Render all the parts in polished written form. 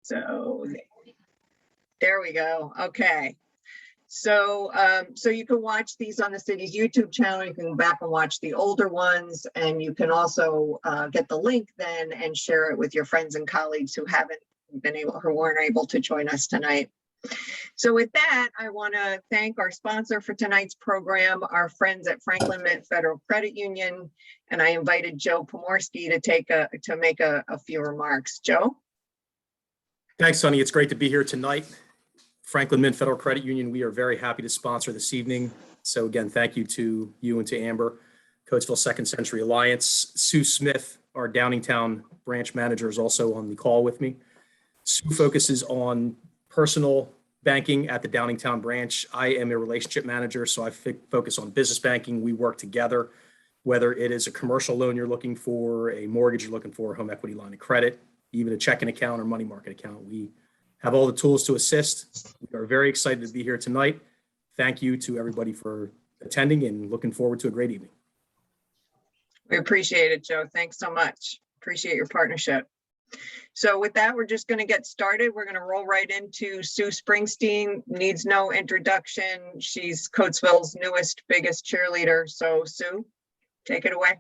So there we go. Okay. So, so you can watch these on the city's YouTube channel. You can go back and watch the older ones, and you can also get the link then and share it with your friends and colleagues who weren't able to join us tonight. So with that, I want to thank our sponsor for tonight's program, our friends at Franklin Mint Federal Credit Union, and I invited Joe Pomorski to make a few remarks. Joe? Thanks, Sonny. It's great to be here tonight. Franklin Mint Federal Credit Union, we are very happy to sponsor this evening. So again, thank you to you and to Amber. Coatesville Second Century Alliance. Sue Smith, our Downingtown branch manager, is also on the call with me. Sue focuses on personal banking at the Downingtown branch. I am a relationship manager, so I focus on business banking. We work together, whether it is a commercial loan you're looking for, a mortgage you're looking for, a home equity line of credit, even a checking account or money market account. We have all the tools to assist. We are very excited to be here tonight. Thank you to everybody for attending and looking forward to a great evening. We appreciate it, Joe. Thanks so much. Appreciate your partnership. So with that, we're just going to get started. We're going to roll right into Sue Springsteen. Needs no introduction. She's Coatesville's newest, biggest cheerleader. So Sue, take it away.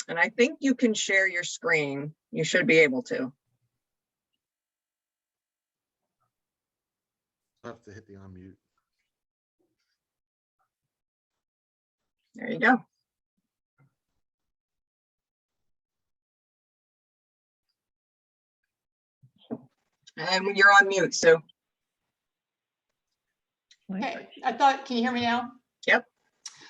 And I think you can share your screen. You should be able to. I have to hit the unmute. There you go. And you're on mute, Sue. Okay, can you hear me now? Yep.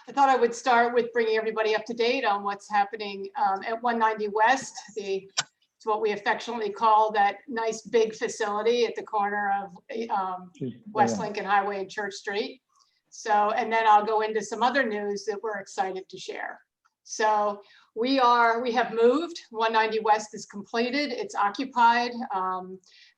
I thought I would start with bringing everybody up to date on what's happening at 190 West. It's what we affectionately call that nice big facility at the corner of West Lincoln Highway and Church Street. So, and then I'll go into some other news that we're excited to share. So we have moved. 190 West is completed. It's occupied.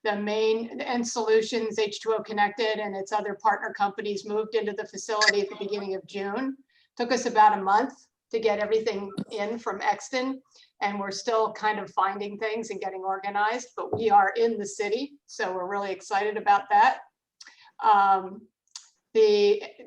The main End Solutions, H2O Connected, and its other partner companies moved into the facility at the beginning of June. Took us about a month to get everything in from Exton, and we're still kind of finding things and getting organized, but we are in the city, so we're really excited about that.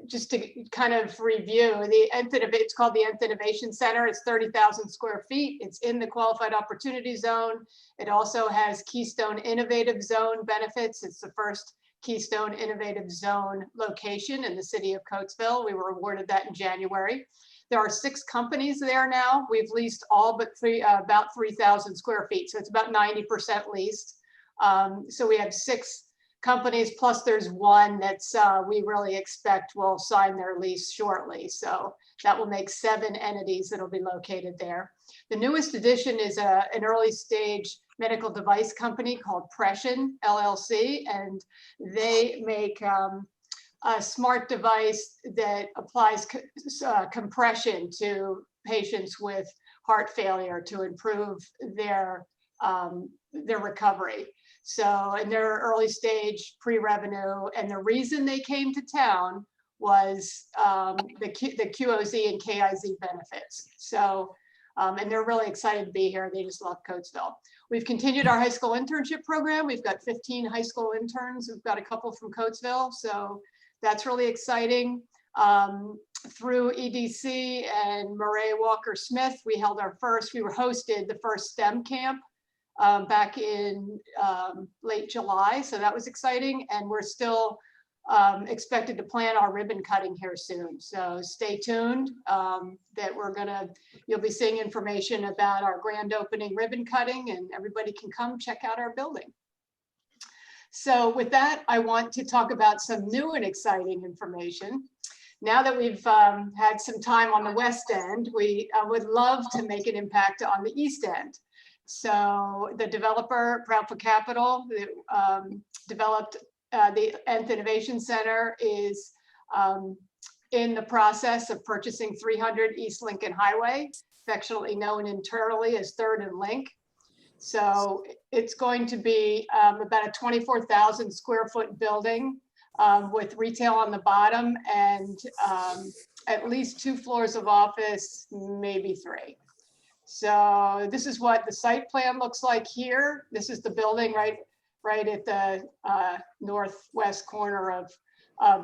Just to kind of review, it's called the Nth Innovation Center. It's 30,000 square feet. It's in the Qualified Opportunity Zone. It also has Keystone Innovative Zone benefits. It's the first Keystone Innovative Zone location in the city of Coatesville. We were awarded that in January. There are 6 companies there now. We've leased all but about 3,000 square feet. So it's about 90% leased. So we have 6 companies, plus there's one that's we really expect will sign their lease shortly. So that will make 7 entities that'll be located there. The newest addition is an early stage medical device company called Prescient LLC, and they make a smart device that applies compression to patients with heart failure to improve their recovery. So, and they're early stage pre-revenue, and the reason they came to town was the QOZ and KIZ benefits. So, and they're really excited to be here. They just love Coatesville. We've continued our high school internship program. We've got 15 high school interns. We've got a couple from Coatesville, so that's really exciting. Through EDC and Murray Walker Smith, we hosted the first STEM camp back in late July, so that was exciting, and we're still expected to plan our ribbon cutting here soon. So stay tuned. You'll be seeing information about our grand opening ribbon cutting, and everybody can come check out our building. So with that, I want to talk about some new and exciting information. Now that we've had some time on the West End, we would love to make an impact on the East End. So the developer, Proudfoot Capital, developed the Nth Innovation Center, is in the process of purchasing 300 East Lincoln Highway, affectionately known internally as 3rd and Link. So it's going to be about a 24,000 square foot building with retail on the bottom and at least 2 floors of office, maybe 3. So this is what the site plan looks like here. This is the building right at the northwest corner of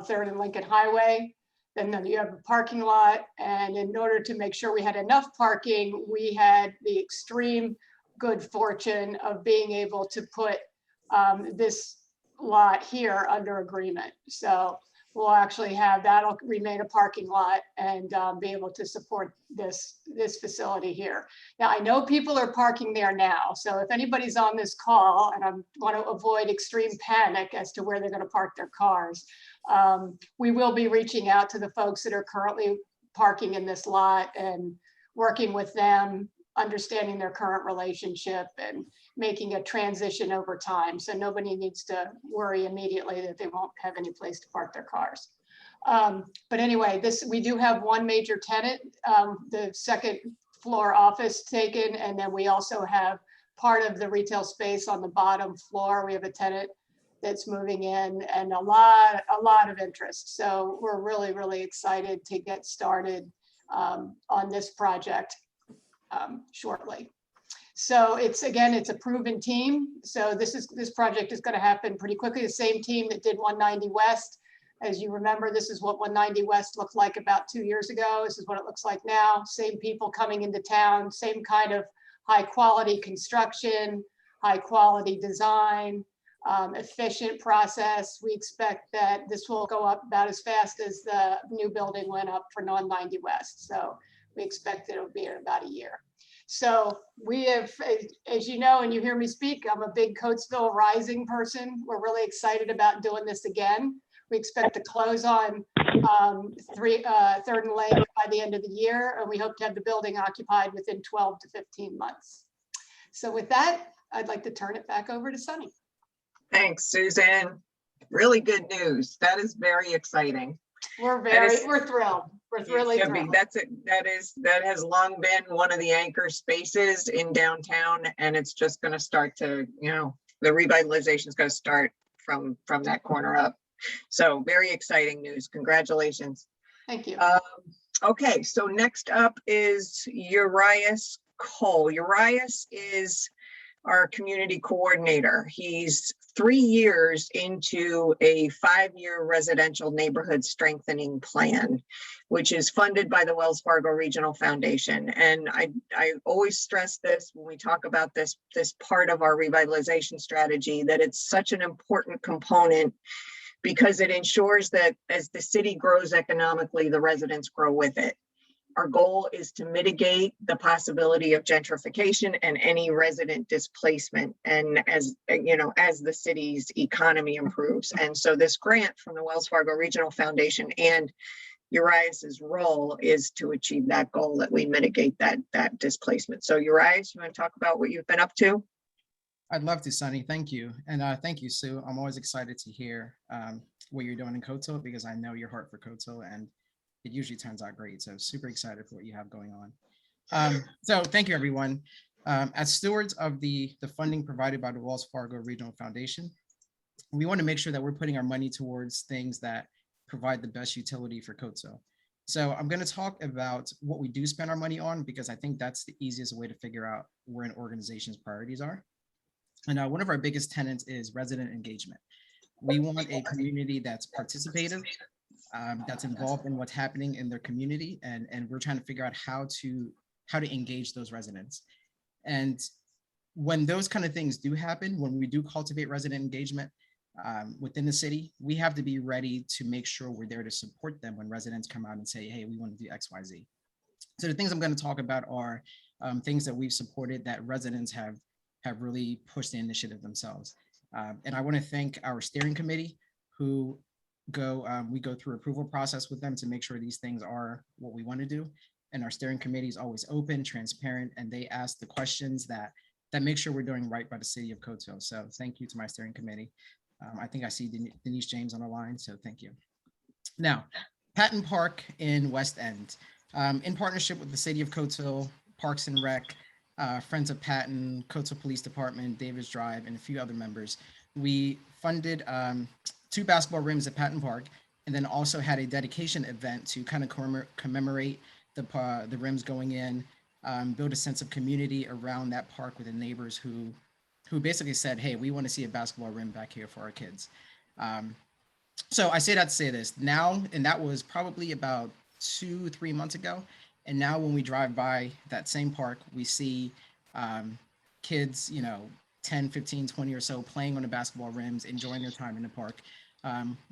3rd and Lincoln Highway. Then you have a parking lot, and in order to make sure we had enough parking, we had the extreme good fortune of being able to put this lot here under agreement. So we'll actually have, that'll remain a parking lot and be able to support this facility here. Now, I know people are parking there now, so if anybody's on this call, and I want to avoid extreme panic as to where they're going to park their cars, we will be reaching out to the folks that are currently parking in this lot and working with them, understanding their current relationship and making a transition over time. So nobody needs to worry immediately that they won't have any place to park their cars. But anyway, we do have one major tenant, the 2nd floor office taken. And then we also have part of the retail space on the bottom floor. We have a tenant that's moving in, and a lot of interest. So we're really, really excited to get started on this project shortly. So it's a proven team. So this project is going to happen pretty quickly. The same team that did 190 West. As you remember, this is what 190 West looked like about 2 years ago. This is what it looks like now. Same people coming into town, same kind of high quality construction, high quality design, efficient process. We expect that this will go up about as fast as the new building went up for 190 West. So we expect it'll be in about a year. So we have, as you know, and you hear me speak, I'm a big Coatesville Rising person. We're really excited about doing this again. We expect to close on 3rd and Lake by the end of the year, and we hope to have the building occupied within 12 to 15 months. So with that, I'd like to turn it back over to Sunny. Thanks, Susan. Really good news. That is very exciting. We're thrilled. We're really thrilled. That has long been one of the anchor spaces in downtown, and it's just going to start to, the revitalization is going to start from that corner up. So very exciting news. Congratulations. Thank you. Okay, so next up is Urias Cole. Urias is our community coordinator. He's 3 years into a 5-year residential neighborhood strengthening plan, which is funded by the Wells Fargo Regional Foundation. And I always stress this when we talk about this part of our revitalization strategy, that it's such an important component because it ensures that as the city grows economically, the residents grow with it. Our goal is to mitigate the possibility of gentrification and any resident displacement, and as the city's economy improves. And so this grant from the Wells Fargo Regional Foundation and Urias's role is to achieve that goal, that we mitigate that displacement. So Urias, you want to talk about what you've been up to? I'd love to, Sunny. Thank you. And thank you, Sue. I'm always excited to hear what you're doing in Coatesville, because I know your heart for Coatesville, and it usually turns out great. So super excited for what you have going on. So thank you, everyone. As stewards of the funding provided by the Wells Fargo Regional Foundation, we want to make sure that we're putting our money towards things that provide the best utility for Coatesville. So I'm going to talk about what we do spend our money on, because I think that's the easiest way to figure out where an organization's priorities are. And one of our biggest tenets is resident engagement. We want a community that's participative, that's involved in what's happening in their community, and we're trying to figure out how to engage those residents. And when those kind of things do happen, when we do cultivate resident engagement within the city, we have to be ready to make sure we're there to support them when residents come out and say, hey, we want to do X, Y, Z. So the things I'm going to talk about are things that we've supported that residents have really pushed the initiative themselves. And I want to thank our steering committee, who we go through approval process with them to make sure these things are what we want to do. And our steering committee is always open, transparent, and they ask the questions that make sure we're doing right by the city of Coatesville. So thank you to my steering committee. I think I see Denise James on the line, so thank you. Now, Patton Park in West End, in partnership with the city of Coatesville, Parks and Rec, Friends of Patton, Coatesville Police Department, Davis Drive, and a few other members, we funded 2 basketball rims at Patton Park, and then also had a dedication event to kind of commemorate the rims going in build a sense of community around that park with the neighbors who basically said, hey, we want to see a basketball rim back here for our kids. So I say that to say this now, and that was probably about 2-3 months ago. And now when we drive by that same park, we see kids, 10, 15, 20 or so playing on the basketball rims, enjoying their time in the park,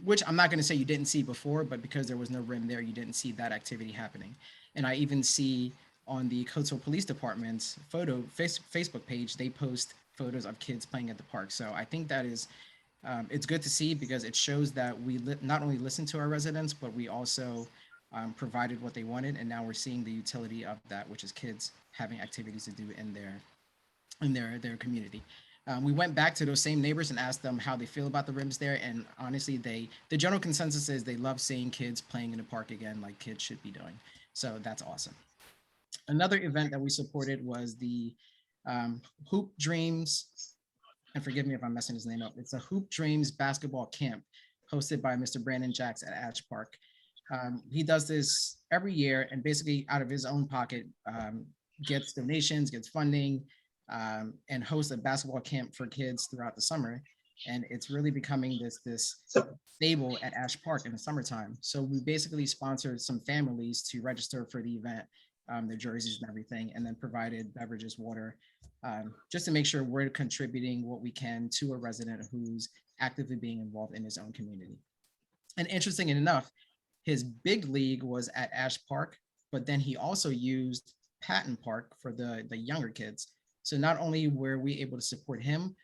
which I'm not going to say you didn't see before, but because there was no rim there, you didn't see that activity happening. And I even see on the Coatesville Police Department's Facebook page, they post photos of kids playing at the park. So I think that is, it's good to see because it shows that we not only listen to our residents, but we also provided what they wanted. And now we're seeing the utility of that, which is kids having activities to do in their community. We went back to those same neighbors and asked them how they feel about the rims there. And honestly, the general consensus is they love seeing kids playing in the park again, like kids should be doing. So that's awesome. Another event that we supported was the Hoop Dreams, and forgive me if I'm messing his name up. It's a Hoop Dreams basketball camp hosted by Mr. Brandon Jacks at Ash Park. He does this every year and basically out of his own pocket gets donations, gets funding, and hosts a basketball camp for kids throughout the summer. And it's really becoming this staple at Ash Park in the summertime. So we basically sponsored some families to register for the event, their jerseys and everything, and then provided beverages, water, just to make sure we're contributing what we can to a resident who's actively being involved in his own community. And interesting enough, his big league was at Ash Park, but then he also used Patton Park for the younger kids. So not only were we able to support him,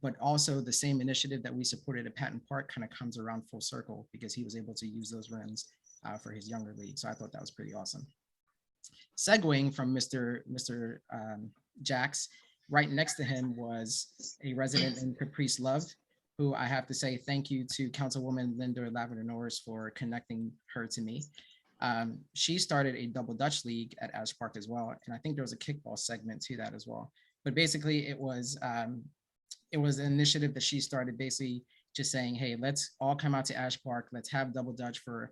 but also the same initiative that we supported at Patton Park kind of comes around full circle because he was able to use those rims for his younger league. So I thought that was pretty awesome. Segueing from Mr. Jacks, right next to him was a resident in Caprice Love, who I have to say thank you to Councilwoman Linda Lavender Norris for connecting her to me. She started a double Dutch league at Ash Park as well, and I think there was a kickball segment to that as well. But basically, it was an initiative that she started, basically just saying, "Hey, let's all come out to Ash Park. Let's have double Dutch for."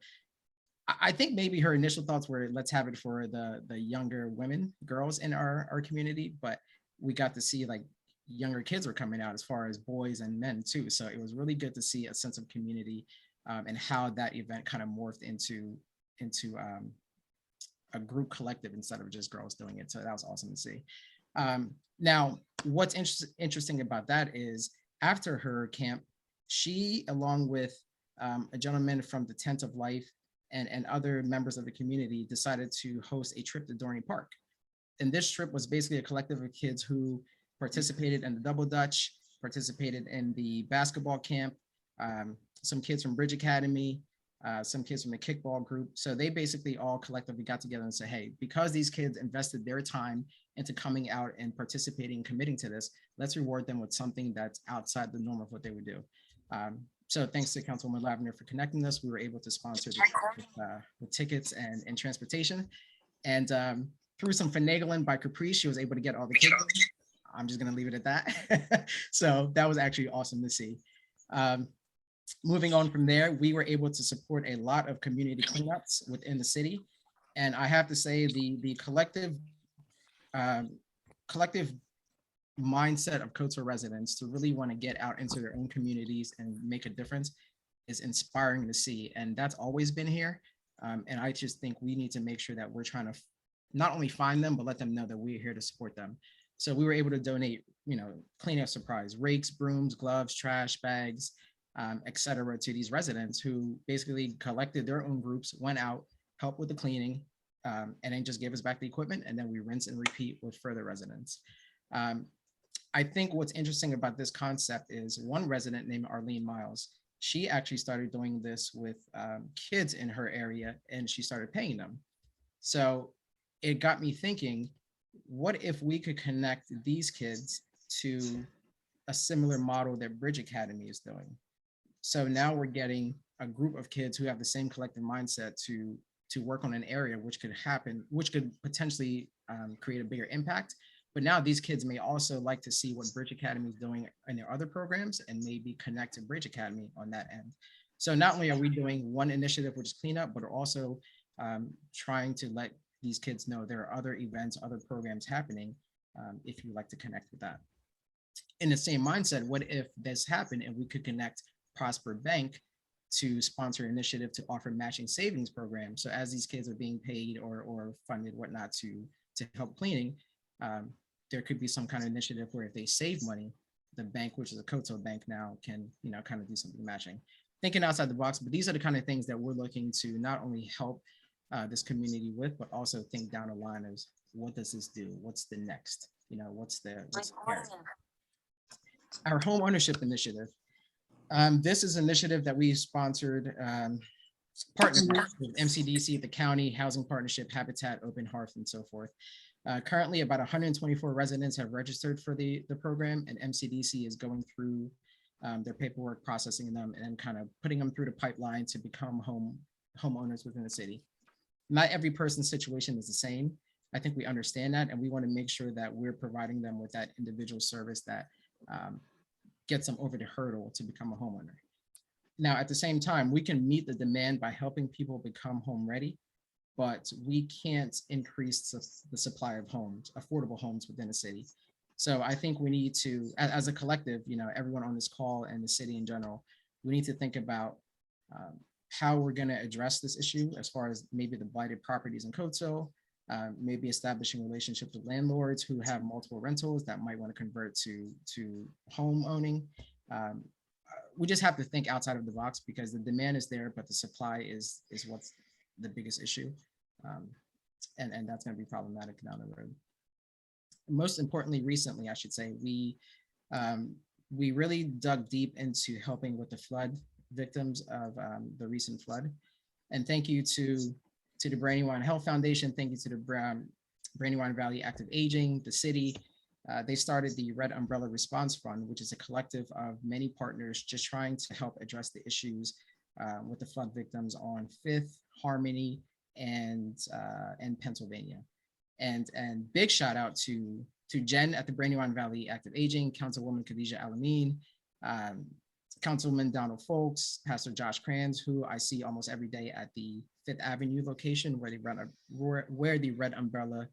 I think maybe her initial thoughts were, "Let's have it for the younger women, girls in our community," but we got to see like younger kids were coming out as far as boys and men too. So it was really good to see a sense of community and how that event kind of morphed into a group collective instead of just girls doing it. So that was awesome to see. Now, what's interesting about that is after her camp, she, along with a gentleman from the Tent of Life and other members of the community, decided to host a trip to Dorney Park. And this trip was basically a collective of kids who participated in the double Dutch, participated in the basketball camp, some kids from Bridge Academy, some kids from the kickball group. So they basically all collectively got together and said, hey, because these kids invested their time into coming out and participating, committing to this, let's reward them with something that's outside the norm of what they would do. So thanks to Councilwoman Lavender for connecting us. We were able to sponsor with tickets and transportation. And through some finagling by Caprice, she was able to get all the kids. I'm just going to leave it at that. So that was actually awesome to see. Moving on from there, we were able to support a lot of community cleanups within the city. And I have to say the collective mindset of Coatesville residents to really want to get out into their own communities and make a difference is inspiring to see. And that's always been here. And I just think we need to make sure that we're trying to not only find them, but let them know that we're here to support them. So we were able to donate, cleanup supplies, rakes, brooms, gloves, trash bags, et cetera, to these residents who basically collected their own groups, went out, helped with the cleaning, and then just gave us back the equipment. And then we rinse and repeat with further residents. I think what's interesting about this concept is one resident named Arlene Miles. She actually started doing this with kids in her area, and she started paying them. So it got me thinking, what if we could connect these kids to a similar model that Bridge Academy is doing? So now we're getting a group of kids who have the same collective mindset to work on an area which could potentially create a bigger impact. But now these kids may also like to see what Bridge Academy is doing in their other programs and maybe connect to Bridge Academy on that end. So not only are we doing one initiative, which is cleanup, but we're also trying to let these kids know there are other events, other programs happening, if you'd like to connect with that. In the same mindset, what if this happened and we could connect Prosper Bank to sponsor an initiative to offer matching savings programs? So as these kids are being paid or funded, whatnot, to help cleaning, there could be some kind of initiative where if they save money, the bank, which is a Koto bank now, can, you know, kind of do something matching. Thinking outside the box, but these are the kind of things that we're looking to not only help this community with, but also think down the line as what does this do? What's the next? You know, what's the carrot? Our home ownership initiative. This is an initiative that we sponsored, partnered with MCDC, the county, Housing Partnership, Habitat, Open Hearth, and so forth. Currently, about 124 residents have registered for the program, and MCDC is going through their paperwork, processing them, and kind of putting them through the pipeline to become homeowners within the city. Not every person's situation is the same. I think we understand that, and we want to make sure that we're providing them with that individual service that gets them over the hurdle to become a homeowner. Now, at the same time, we can meet the demand by helping people become home ready, but we can't increase the supply of homes, affordable homes within the city. So I think we need to, as a collective, you know, everyone on this call and the city in general, we need to think about how we're going to address this issue as far as maybe the blighted properties in Coatesville, maybe establishing relationships with landlords who have multiple rentals that might want to convert to home owning. We just have to think outside of the box because the demand is there, but the supply is what's the biggest issue. And that's going to be problematic down the road. Most importantly, recently, I should say, we really dug deep into helping with the flood victims of the recent flood. And thank you to the Brandywine Health Foundation. Thank you to the Brandywine Valley Active Aging, the city. They started the Red Umbrella Response Fund, which is a collective of many partners just trying to help address the issues with the flood victims on 5th, Harmony, and Pennsylvania. And big shout out to Jen at the Brandywine Valley Active Aging, Councilwoman Khadija Alameen, Councilman Donald Folks, Pastor Josh Kranz, who I see almost every day at the 5th Avenue location where the Red Umbrella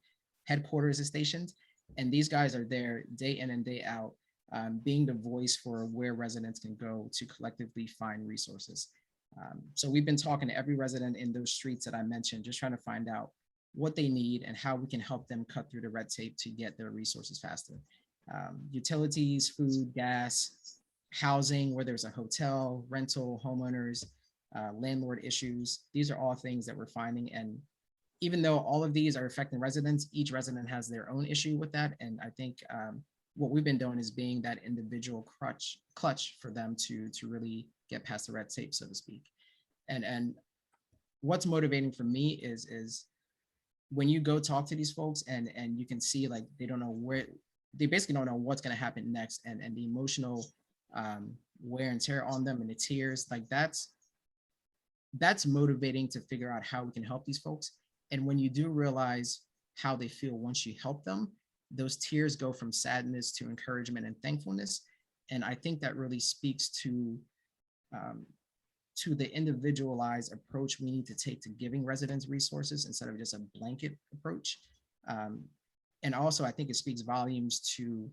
headquarters is stationed. And these guys are there day in and day out, being the voice for where residents can go to collectively find resources. So we've been talking to every resident in those streets that I mentioned, just trying to find out what they need and how we can help them cut through the red tape to get their resources faster. Utilities, food, gas, housing, where there's a hotel, rental, homeowners, landlord issues. These are all things that we're finding. And even though all of these are affecting residents, each resident has their own issue with that. And I think what we've been doing is being that individual clutch for them to really get past the red tape, so to speak. And what's motivating for me is when you go talk to these folks and you can see like they don't know they basically don't know what's going to happen next, and the emotional wear and tear on them and the tears, like that's motivating to figure out how we can help these folks. And when you do realize how they feel once you help them, those tears go from sadness to encouragement and thankfulness. And I think that really speaks to the individualized approach we need to take to giving residents resources instead of just a blanket approach. And also, I think it speaks volumes to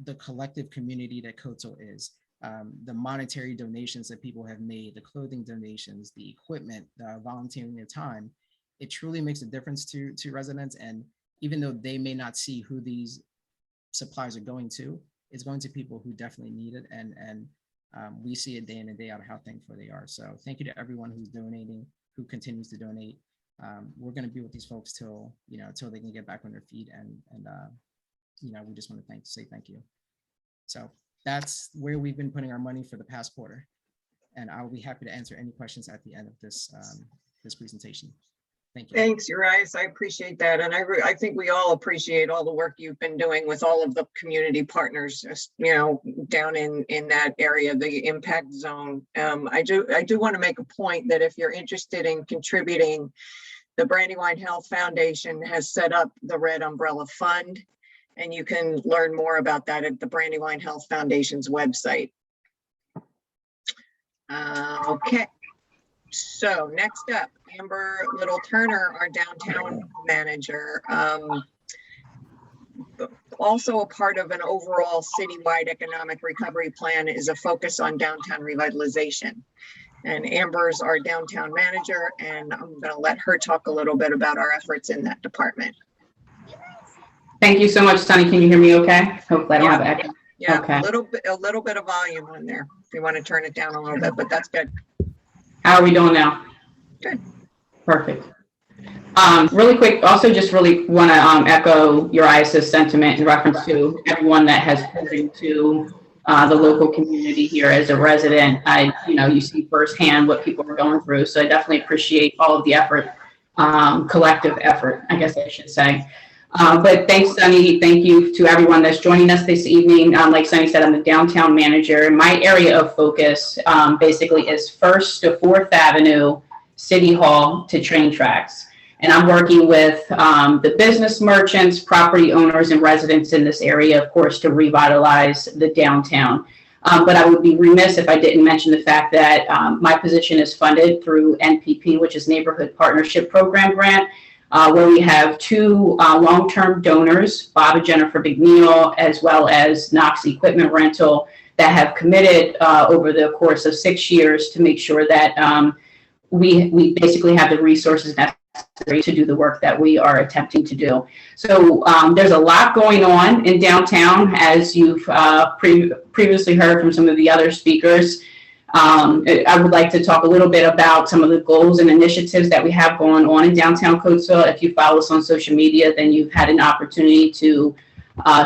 the collective community that Koto is. The monetary donations that people have made, the clothing donations, the equipment, the volunteering their time, it truly makes a difference to residents. And even though they may not see who these supplies are going to, it's going to people who definitely need it. And we see it day in and day out how thankful they are. So thank you to everyone who's donating, who continues to donate. We're going to be with these folks till they can get back on their feet. And we just want to say thank you. So that's where we've been putting our money for the past quarter. And I will be happy to answer any questions at the end of this presentation. Thank you. Thanks, Urias. I appreciate that. And I think we all appreciate all the work you've been doing with all of the community partners, down in that area, the impact zone. I do want to make a point that if you're interested in contributing, the Brandywine Health Foundation has set up the Red Umbrella Fund, and you can learn more about that at the Brandywine Health Foundation's website. Okay. So next up, Amber Little Turner, our downtown manager. Also a part of an overall citywide economic recovery plan is a focus on downtown revitalization. And Amber's our downtown manager, and I'm going to let her talk a little bit about our efforts in that department. Thank you so much, Sunny. Can you hear me okay? Hopefully I don't have echo. Yeah, Okay. a little bit of volume on there if you want to turn it down a little bit, but that's good. How are we doing now? Good. Perfect. Really quick, also just really want to echo Urias's sentiment in reference to everyone that has put into the local community here as a resident. You see firsthand what people are going through. So I definitely appreciate all of the effort, collective effort, I guess I should say. But thanks, Sunny. Thank you to everyone that's joining us this evening. Like Sunny said, I'm the downtown manager. My area of focus basically is 1st to 4th Avenue, City Hall to train tracks. And I'm working with the business merchants, property owners, and residents in this area, of course, to revitalize the downtown. But I would be remiss if I didn't mention the fact that my position is funded through NPP, which is Neighborhood Partnership Program grant, where we have 2 long-term donors, Bob and Jennifer McNeil, as well as Knox Equipment Rental, that have committed over the course of 6 years to make sure that we basically have the resources necessary to do the work that we are attempting to do. So there's a lot going on in downtown, as you've previously heard from some of the other speakers. I would like to talk a little bit about some of the goals and initiatives that we have going on in downtown Coatesville. If you follow us on social media, then you've had an opportunity to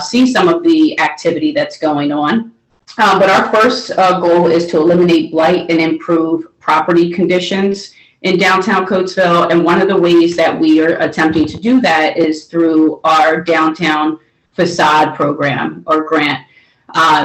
see some of the activity that's going on. But our first goal is to eliminate blight and improve property conditions in downtown Coatesville. And one of the ways that we are attempting to do that is through our downtown facade program or grant.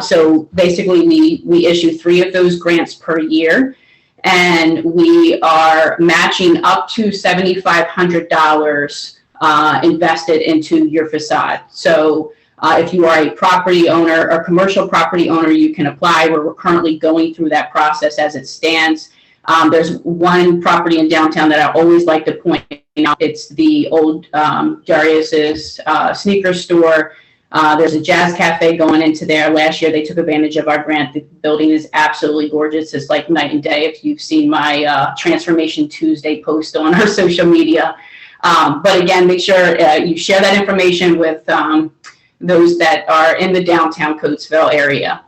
So basically we issue 3 of those grants per year, and we are matching up to $7,500 invested into your facade. So if you are a property owner or commercial property owner, you can apply. We're currently going through that process as it stands. There's one property in downtown that I always like to point out. It's the old Darius's sneaker store. There's a jazz cafe going into there. Last year, they took advantage of our grant. The building is absolutely gorgeous. It's like night and day if you've seen my Transformation Tuesday post on our social media. But again, make sure you share that information with those that are in the downtown Coatesville area.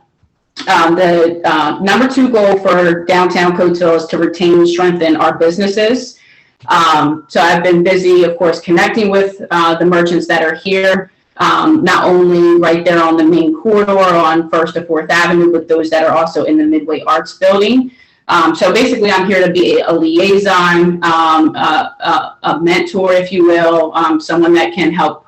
The number 2 goal for downtown Coatesville is to retain and strengthen our businesses. So I've been busy, of course, connecting with the merchants that are here, not only right there on the main corridor on 1st to 4th Avenue, but those that are also in the Midway Arts Building. So basically, I'm here to be a liaison, a mentor, if you will, someone that can help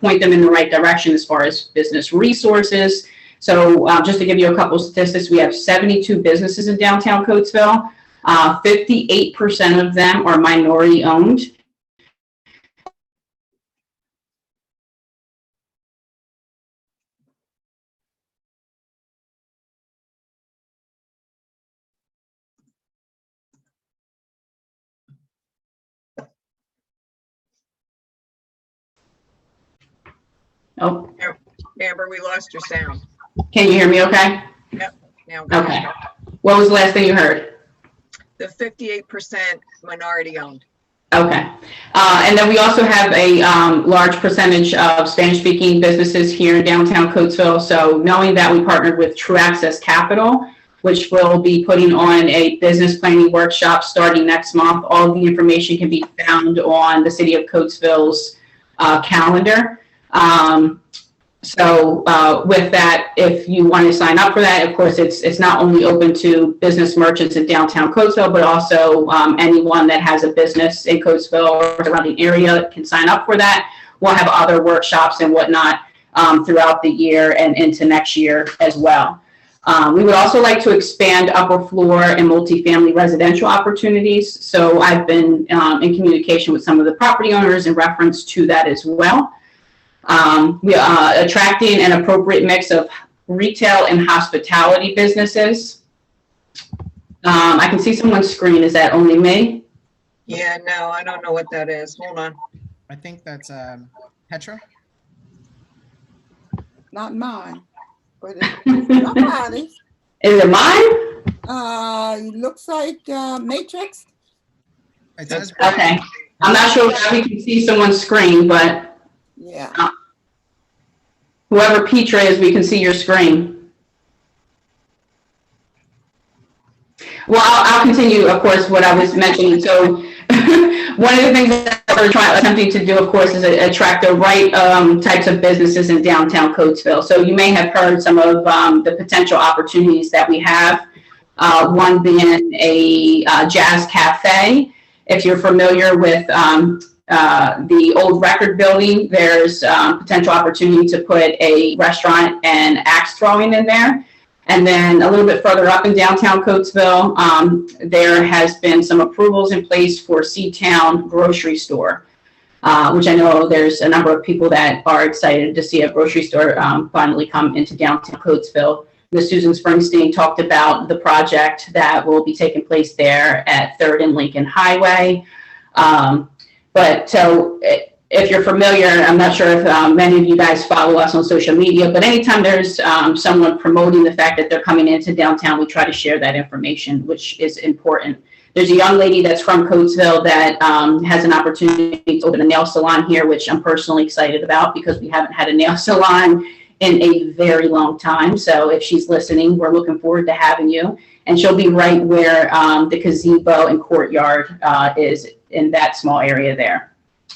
point them in the right direction as far as business resources. So just to give you a couple statistics, we have 72 businesses in downtown Coatesville. 58% of them are minority owned. Oh, Amber, we lost your sound. can you hear me okay? Yep. Now go Okay. ahead. What was the last thing you heard? The 58% minority owned. Okay. And then we also have a large percentage of Spanish-speaking businesses here in downtown Coatesville. So knowing that we partnered with True Access Capital, which will be putting on a business planning workshop starting next month, all of the information can be found on the City of Coatesville's calendar. So with that, if you want to sign up for that, of course, it's not only open to business merchants in downtown Coatesville, but also anyone that has a business in Coatesville or surrounding area can sign up for that. We'll have other workshops and whatnot throughout the year and into next year as well. We would also like to expand upper floor and multifamily residential opportunities. So I've been in communication with some of the property owners in reference to that as well. We are attracting an appropriate mix of retail and hospitality businesses. I can see someone's screen. Is that only me? Yeah, no, I don't know what that is. Hold on. I think that's Petra. Not mine, but it's somebody's. Is it mine? It looks like Matrix. It says Okay. I'm not sure if we can see someone's screen, but Yeah. whoever Petra is, we can see your screen. Well, I'll continue, of course, what I was mentioning. So one of the things that we're attempting to do, of course, is attract the right types of businesses in downtown Coatesville. So you may have heard some of the potential opportunities that we have. One being a jazz cafe. If you're familiar with the old record building, there's potential opportunity to put a restaurant and axe throwing in there. And then a little bit further up in downtown Coatesville, there has been some approvals in place for Seatown Grocery Store, which I know there's a number of people that are excited to see a grocery store finally come into downtown Coatesville. Ms. Susan Springsteen talked about the project that will be taking place there at 3rd and Lincoln Highway. But so if you're familiar, I'm not sure if many of you guys follow us on social media, but anytime there's someone promoting the fact that they're coming into downtown, we try to share that information, which is important. There's a young lady that's from Coatesville that has an opportunity to open a nail salon here, which I'm personally excited about because we haven't had a nail salon in a very long time. So if she's listening, we're looking forward to having you. And she'll be right where the gazebo and courtyard is in that small area there.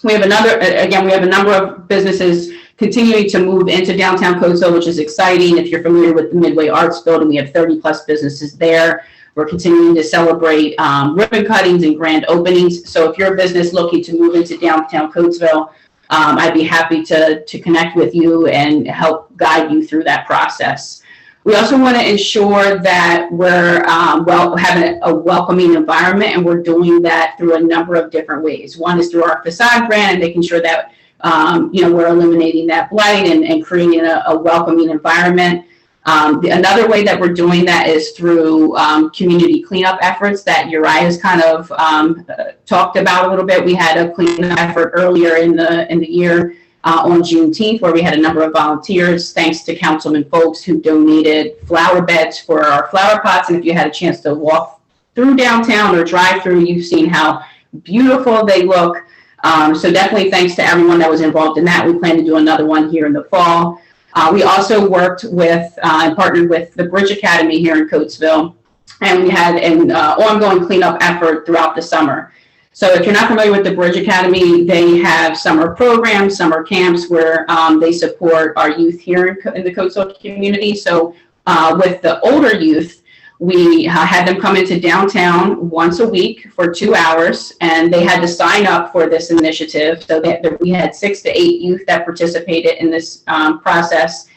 We have we have a number of businesses continuing to move into downtown Coatesville, which is exciting. If you're familiar with the Midway Arts Building, we have 30 plus businesses there. We're continuing to celebrate ribbon cuttings and grand openings. So if you're a business looking to move into downtown Coatesville, I'd be happy to connect with you and help guide you through that process. We also want to ensure that we're having a welcoming environment, and we're doing that through a number of different ways. One is through our facade brand and making sure that we're eliminating that blight and creating a welcoming environment. Another way that we're doing that is through community cleanup efforts that Uriah's kind of talked about a little bit. We had a cleanup effort earlier in the year on Juneteenth, where we had a number of volunteers, thanks to councilman folks who donated flower beds for our flower pots. And if you had a chance to walk through downtown or drive through, you've seen how beautiful they look. So definitely thanks to everyone that was involved in that. We plan to do another one here in the fall. We also worked with and partnered with the Bridge Academy here in Coatesville, and we had an ongoing cleanup effort throughout the summer. So if you're not familiar with the Bridge Academy, they have summer programs, summer camps where they support our youth here in the Coatesville community. So with the older youth, we had them come into downtown once a week for 2 hours, and they had to sign up for this initiative. So we had 6 to 8 youth that participated in this process.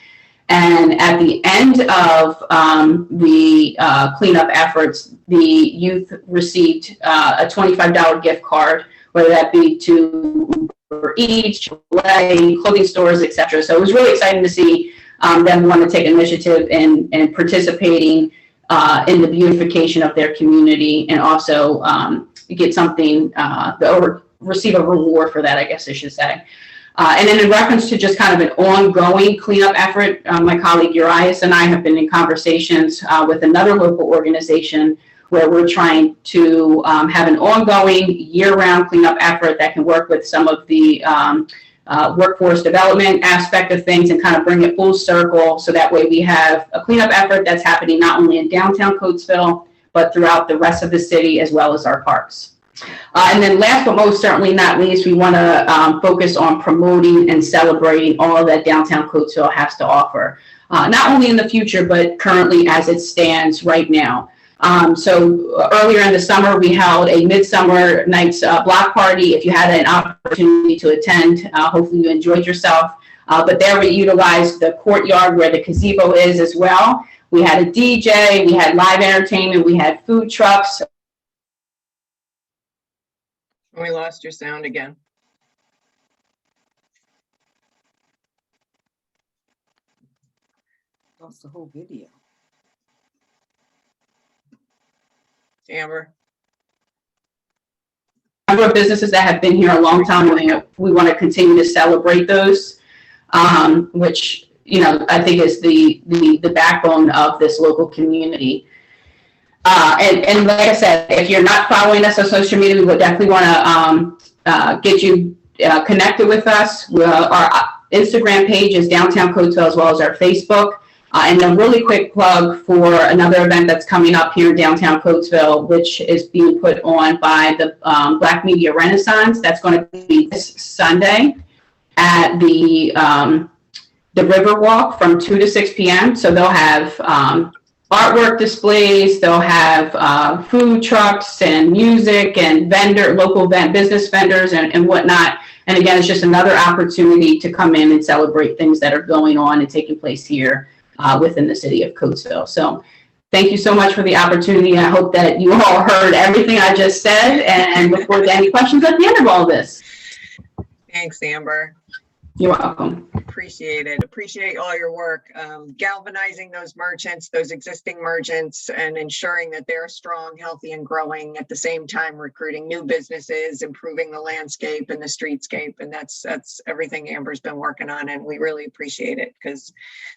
And at the end of the cleanup efforts, the youth received a $25 gift card, whether that be to Uber Eats, Chipotle, clothing stores, etc. So it was really exciting to see them want to take initiative in participating in the beautification of their community, and also get something or receive a reward for that, I guess I should say. And then in reference to just kind of an ongoing cleanup effort, my colleague Urias and I have been in conversations with another local organization where we're trying to have an ongoing year-round cleanup effort that can work with some of the workforce development aspect of things and kind of bring it full circle. So that way we have a cleanup effort that's happening not only in downtown Coatesville, but throughout the rest of the city as well as our parks. And then last but most certainly not least, we want to focus on promoting and celebrating all that downtown Coatesville has to offer, not only in the future, but currently as it stands right now. So earlier in the summer, we held a Midsummer Night's block party. If you had an opportunity to attend, hopefully you enjoyed yourself. But there we utilized the courtyard where the gazebo is as well. We had a DJ, we had live entertainment, we had food trucks. We lost your sound again. Lost the whole video. Amber? Number of businesses that have been here a long time, we want to continue to celebrate those, which, you know, I think is the backbone of this local community. And like I said, if you're not following us on social media, we would definitely want to get you connected with us. Our Instagram page is Downtown Coatesville, as well as our Facebook. And a really quick plug for another event that's coming up here in downtown Coatesville, which is being put on by the Black Media Renaissance. That's going to be this Sunday at the Riverwalk from 2 to 6 p.m. So they'll have artwork displays, they'll have food trucks and music and local business vendors and whatnot. And again, it's just another opportunity to come in and celebrate things that are going on and taking place here within the city of Coatesville. So thank you so much for the opportunity. I hope that you all heard everything I just said and look forward to any questions at the end of all this. Thanks, Amber. You're welcome. Appreciate it. Appreciate all your work, galvanizing those merchants, those existing merchants, and ensuring that they're strong, healthy, and growing at the same time, recruiting new businesses, improving the landscape and the streetscape. And that's everything Amber's been working on, and we really appreciate it because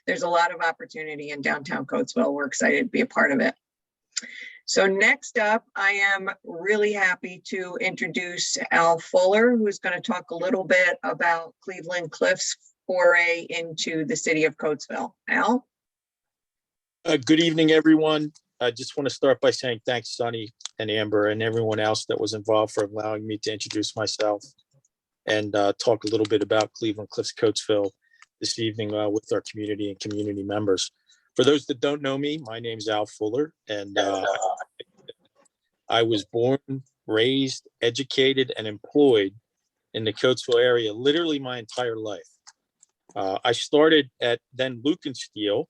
there's a lot of opportunity in downtown Coatesville. We're excited to be a part of it. So next up, I am really happy to introduce Al Fuller, who's going to talk a little bit about Cleveland Cliffs' foray into the city of Coatesville. Al? Good evening, everyone. I just want to start by saying thanks, Sonny and Amber and everyone else that was involved for allowing me to introduce myself and talk a little bit about Cleveland Cliffs Coatesville this evening with our community and community members. For those that don't know me, my name is Al Fuller, and I was born, raised, educated, and employed in the Coatesville area literally my entire life. I started at then Luke and Steel,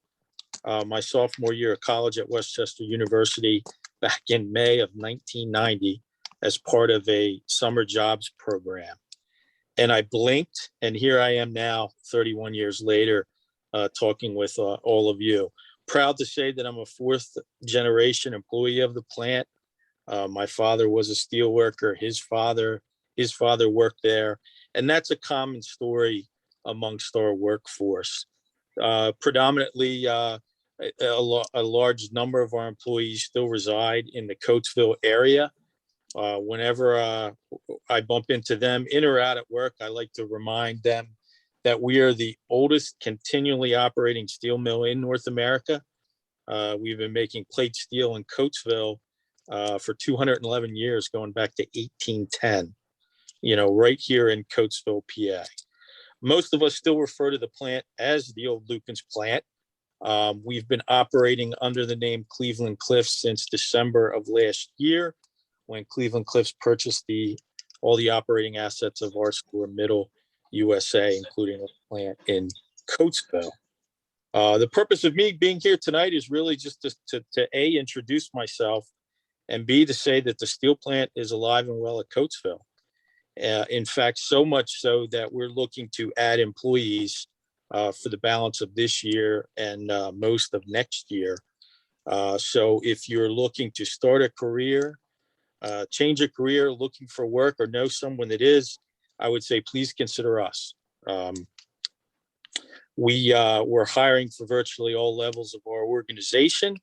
my sophomore year of college at Westchester University back in May of 1990 as part of a summer jobs program. And I blinked, and here I am now, 31 years later, talking with all of you. Proud to say that I'm a fourth generation employee of the plant. My father was a steel worker. His father worked there. And that's a common story amongst our workforce. Predominantly, a large number of our employees still reside in the Coatesville area. Whenever I bump into them in or out at work, I like to remind them that we are the oldest continually operating steel mill in North America. We've been making plate steel in Coatesville for 211 years, going back to 1810, right here in Coatesville, PA. Most of us still refer to the plant as the old Lukens plant. We've been operating under the name Cleveland Cliffs since December of last year, when Cleveland Cliffs purchased all the operating assets of ArcelorMittal USA, including a plant in Coatesville. The purpose of me being here tonight is really just to A, introduce myself, and B, to say that the steel plant is alive and well at Coatesville. In fact, so much so that we're looking to add employees for the balance of this year and most of next year. So if you're looking to start a career, change a career, looking for work, or know someone that is, I would say please consider us. We're hiring for virtually all levels of our organization.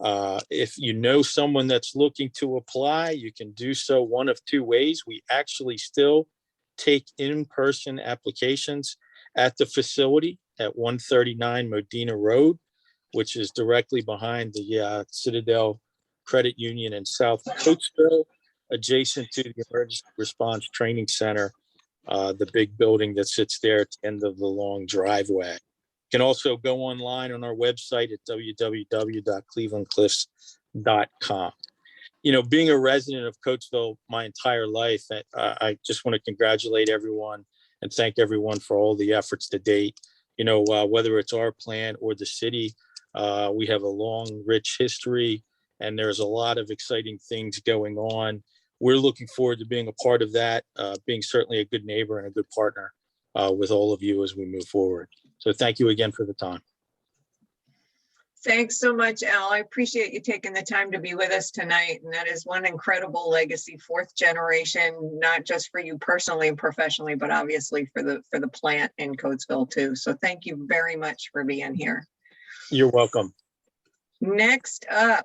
If you know someone that's looking to apply, you can do so one of two ways. We actually still take in-person applications at the facility at 139 Modena Road, which is directly behind the Citadel Credit Union in South Coatesville, adjacent to the Emergency Response Training Center, the big building that sits there at the end of the long driveway. You can also go online on our website at www.clevelandcliffs.com. Being a resident of Coatesville my entire life, I just want to congratulate everyone and thank everyone for all the efforts to date. Whether it's our plant or the city, we have a long, rich history, and there's a lot of exciting things going on. We're looking forward to being a part of that, being certainly a good neighbor and a good partner with all of you as we move forward. So thank you again for the time. Thanks so much, Al. I appreciate you taking the time to be with us tonight. And that is one incredible legacy, fourth generation, not just for you personally and professionally, but obviously for the plant in Coatesville too. So thank you very much for being here. You're welcome. Next up,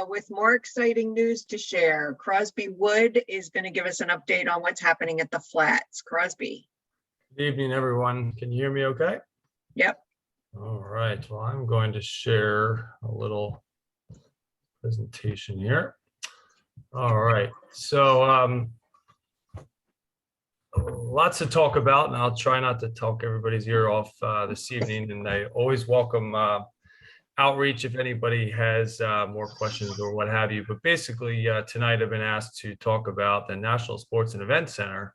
with more exciting news to share, Crosby Wood is going to give us an update on what's happening at the flats. Crosby. Good evening, everyone. Can you hear me okay? Yep. All right. Well, I'm going to share a little presentation here. All right. So lots to talk about, and I'll try not to talk everybody's ear off this evening. And I always welcome outreach if anybody has more questions or what have you. But basically, tonight I've been asked to talk about the National Sports and Event Center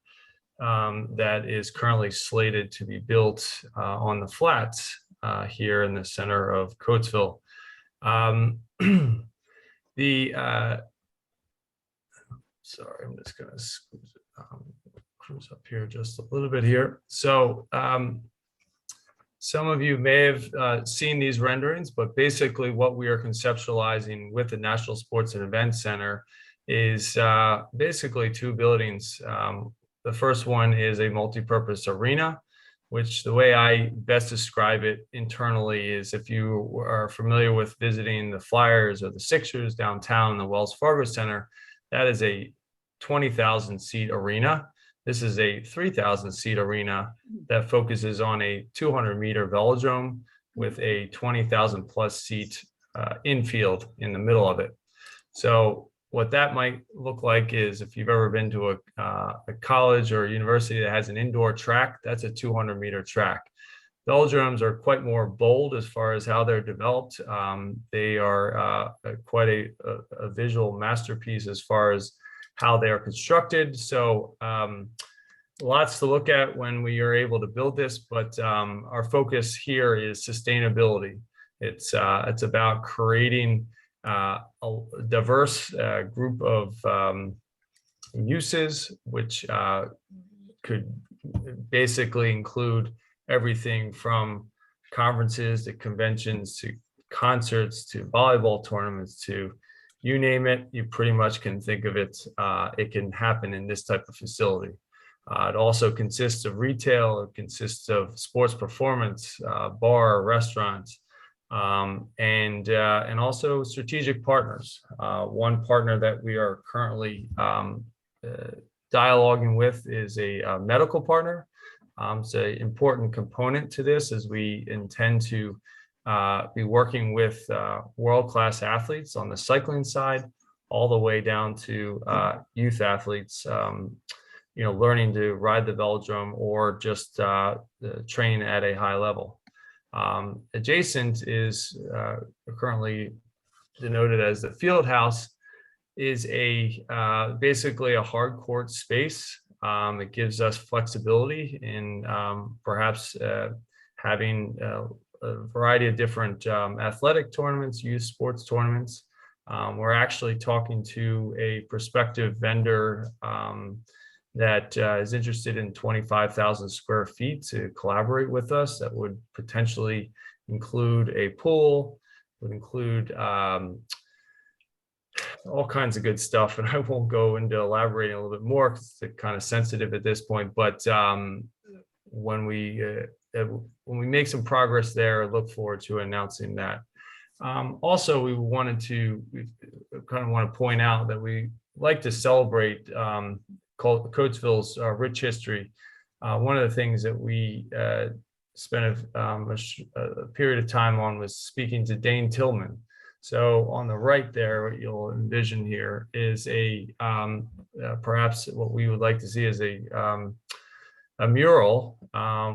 that is currently slated to be built on the flats here in the center of Coatesville. Sorry, I'm just going to cruise up here just a little bit here. So some of you may have seen these renderings, but basically what we are conceptualizing with the National Sports and Events Center is basically two buildings. The first one is a multi-purpose arena, which the way I best describe it internally is if you are familiar with visiting the Flyers or the Sixers downtown in the Wells Fargo Center, that is a 20,000 seat arena. This is a 3,000 seat arena that focuses on a 200-meter velodrome with a 20,000 plus seat infield in the middle of it. So what that might look like is if you've ever been to a college or a university that has an indoor track, that's a 200-meter track. Velodromes are quite more bold as far as how they're developed. They are quite a visual masterpiece as far as how they are constructed. So lots to look at when we are able to build this, but our focus here is sustainability. It's about creating a diverse group of uses, which could basically include everything from conferences to conventions to concerts to volleyball tournaments to you name it, you pretty much can think of it. It can happen in this type of facility. It also consists of retail. It consists of sports performance, bar, restaurants, and also strategic partners. One partner that we are currently dialoguing with is a medical partner. It's an important component to this as we intend to be working with world-class athletes on the cycling side, all the way down to youth athletes, learning to ride the velodrome or just train at a high level. Adjacent is currently denoted as the field house, is basically a hard court space. It gives us flexibility in perhaps having a variety of different athletic tournaments, youth sports tournaments. We're actually talking to a prospective vendor that is interested in 25,000 square feet to collaborate with us. That would potentially include a pool, would include all kinds of good stuff. And I won't go into elaborating a little bit more because it's kind of sensitive at this point. But when we make some progress there, I look forward to announcing that. Also, we kind of want to point out that we like to celebrate Coatesville's rich history. One of the things that we spent a period of time on was speaking to Dane Tillman. So on the right there, what you'll envision here is perhaps what we would like to see is a mural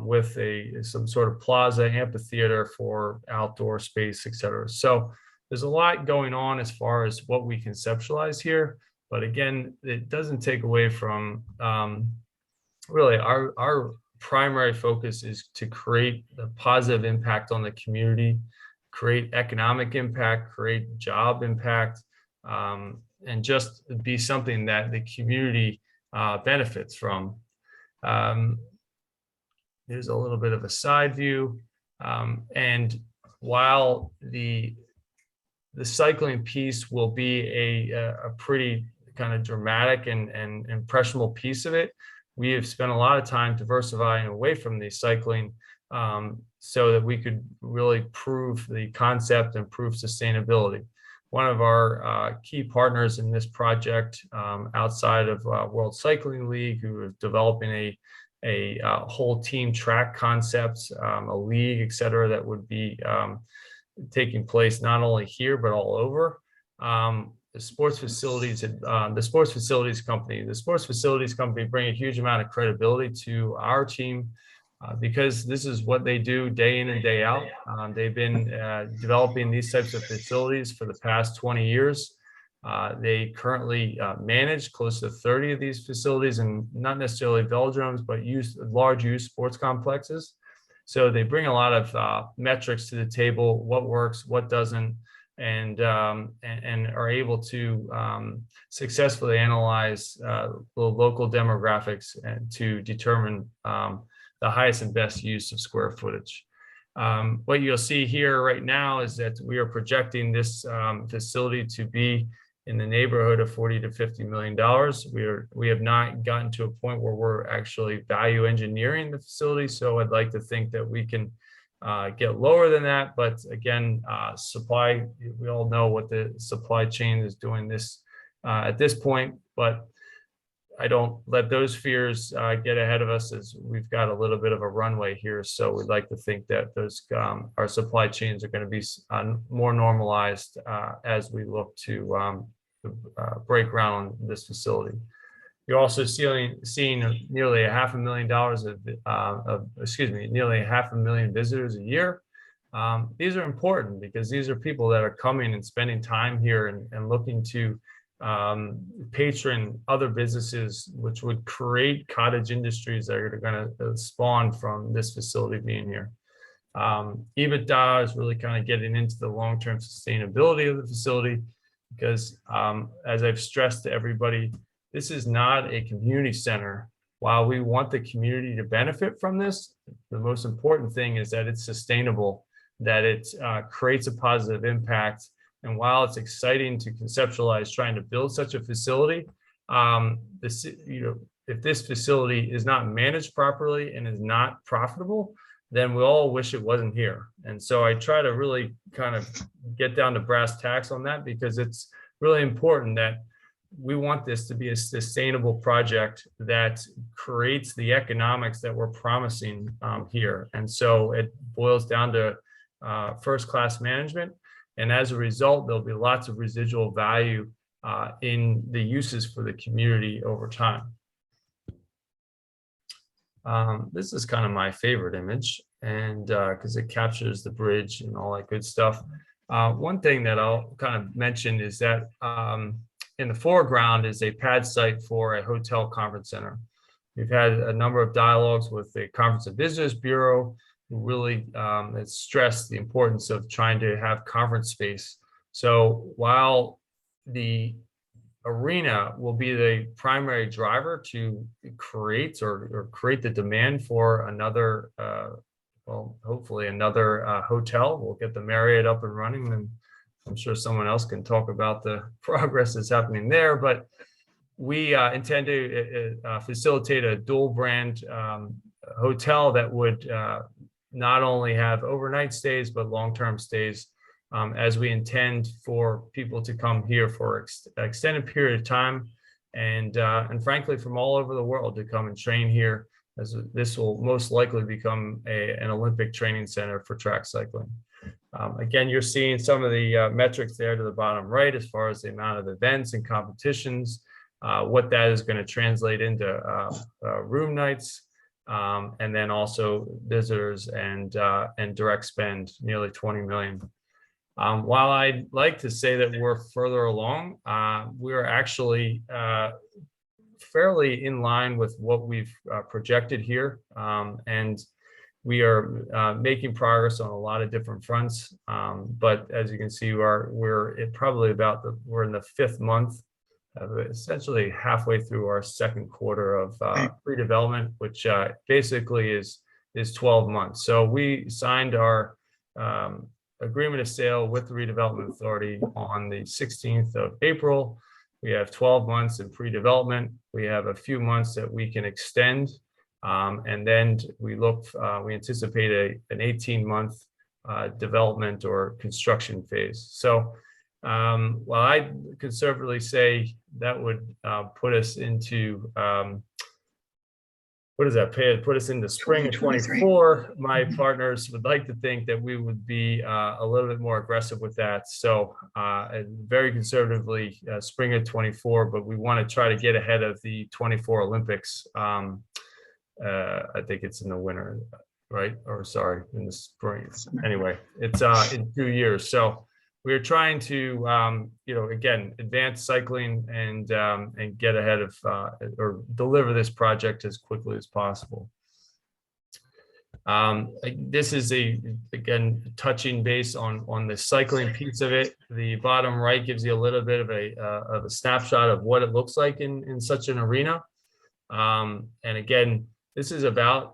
with some sort of plaza, amphitheater for outdoor space, et cetera. So there's a lot going on as far as what we conceptualize here. But again, it doesn't take away from really our primary focus is to create a positive impact on the community, create economic impact, create job impact, and just be something that the community benefits from. Here's a little bit of a side view. And while the the cycling piece will be a pretty kind of dramatic and impressionable piece of it. We have spent a lot of time diversifying away from the cycling so that we could really prove the concept and prove sustainability. One of our key partners in this project outside of World Cycling League, who is developing a whole team track concept, a league, et cetera, that would be taking place not only here, but all over. The sports facilities company bring a huge amount of credibility to our team because this is what they do day in and day out. They've been developing these types of facilities for the past 20 years. They currently manage close to 30 of these facilities, and not necessarily velodromes, but large use sports complexes. So they bring a lot of metrics to the table, what works, what doesn't, and are able to successfully analyze the local demographics and to determine the highest and best use of square footage. What you'll see here right now is that we are projecting this facility to be in the neighborhood of $40 to $50 million. We have not gotten to a point where we're actually value engineering the facility, so I'd like to think that we can get lower than that. But again, supply, we all know what the supply chain is doing this at this point, but I don't let those fears get ahead of us, as we've got a little bit of a runway here. So we'd like to think that those our supply chains are going to be more normalized as we look to break ground on this facility. You're also seeing nearly nearly 500,000 visitors a year. These are important because these are people that are coming and spending time here and looking to patron other businesses, which would create cottage industries that are going to spawn from this facility being here. EBITDA is really kind of getting into the long-term sustainability of the facility because, as I've stressed to everybody, this is not a community center. While we want the community to benefit from this, the most important thing is that it's sustainable, that it creates a positive impact. And while it's exciting to conceptualize trying to build such a facility, if this facility is not managed properly and is not profitable, then we all wish it wasn't here. And so I try to really kind of get down to brass tacks on that, because it's really important that we want this to be a sustainable project that creates the economics that we're promising here. And so it boils down to first-class management. And as a result, there'll be lots of residual value in the uses for the community over time. This is kind of my favorite image, and because it captures the bridge and all that good stuff. One thing that I'll kind of mention is that in the foreground is a pad site for a hotel conference center. We've had a number of dialogues with the Conference and Visitors Bureau, who really has stressed the importance of trying to have conference space. So while the arena will be the primary driver to create or create the demand for another, well, hopefully another hotel, we'll get the Marriott up and running, and I'm sure someone else can talk about the progress that's happening there. But we intend to facilitate a dual brand hotel that would not only have overnight stays, but long-term stays, as we intend for people to come here for an extended period of time, and frankly, from all over the world to come and train here, as this will most likely become an Olympic training center for track cycling. Again, you're seeing some of the metrics there to the bottom right, as far as the amount of events and competitions, what that is going to translate into room nights, and then also visitors and direct spend, nearly 20 million. While I'd like to say that we're further along, we're actually fairly in line with what we've projected here, and we are making progress on a lot of different fronts. But as you can see, we're in the 5th month, essentially halfway through our 2nd quarter of pre-development, which basically is 12 months. So we signed our agreement of sale with the redevelopment authority on the 16th of April. We have 12 months in pre-development. We have a few months that we can extend. And then we anticipate an 18-month development or construction phase. So while I conservatively say that would put us into, what does that pay? Put us into spring of 24. My partners would like to think that we would be a little bit more aggressive with that. So very conservatively, spring of 24, but we want to try to get ahead of the 24 Olympics. I think it's in the winter, right? Or sorry, in the spring. Anyway, it's in 2 years. So we're trying to, again, advance cycling and get ahead of or deliver this project as quickly as possible. This is again, touching base on the cycling piece of it. The bottom right gives you a little bit of a snapshot of what it looks like in such an arena. And again, this is about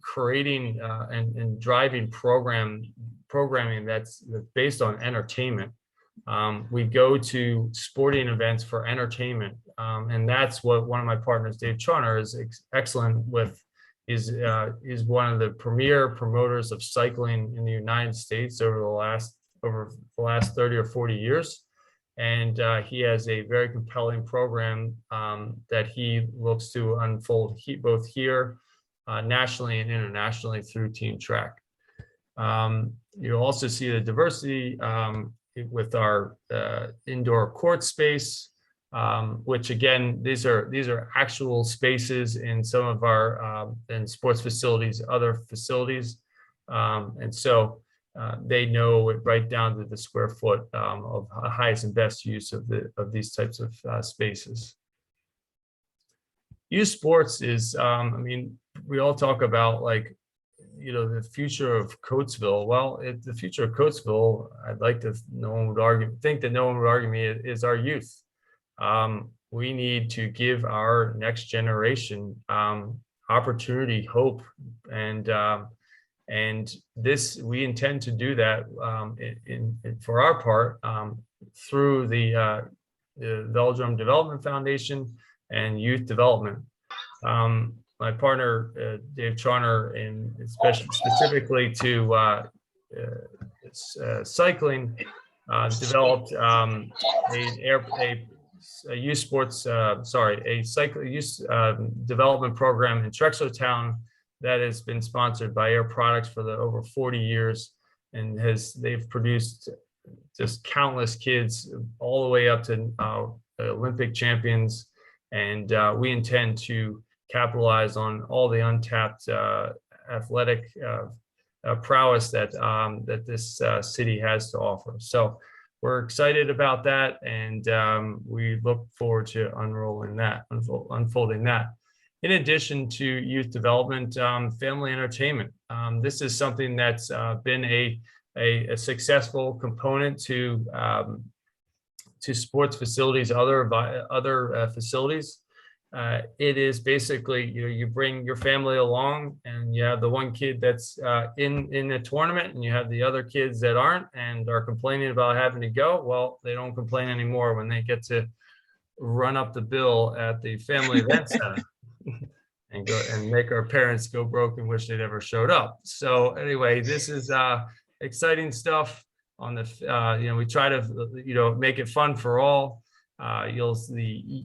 creating and driving programming that's based on entertainment. We go to sporting events for entertainment, and that's what one of my partners, Dave Charner, is excellent with. Is one of the premier promoters of cycling in the United States over the last 30 or 40 years. And he has a very compelling program that he looks to unfold both here nationally and internationally through Team Track. You also see the diversity with our indoor court space, which again, these are actual spaces in some of our in sports facilities, other facilities. And so they know it right down to the square foot of highest and best use of these types of spaces. Youth sports is, I mean, we all talk about like, the future of Coatesville. Well, the future of Coatesville, I'd like to, think that no one would argue me, is our youth. We need to give our next generation opportunity, hope, and this, we intend to do that for our part through the Velodrome Development Foundation and Youth Development. My partner, Dave Charner, and specifically to cycling, developed a youth sports, a cycle youth development program in Trexlertown that has been sponsored by Air Products for over 40 years, and they've produced just countless kids all the way up to Olympic champions, and we intend to capitalize on all the untapped athletic prowess that this city has to offer. So we're excited about that, and we look forward to unfolding that. In addition to youth development, family entertainment. This is something that's been a successful component to sports facilities, other facilities. It is basically, you bring your family along, and you have the one kid that's in a tournament, and you have the other kids that aren't and are complaining about having to go. Well, they don't complain anymore when they get to run up the bill at the family event center and go and make our parents go broke and wish they never showed up. So anyway, this is exciting stuff on the, we try to, make it fun for all. The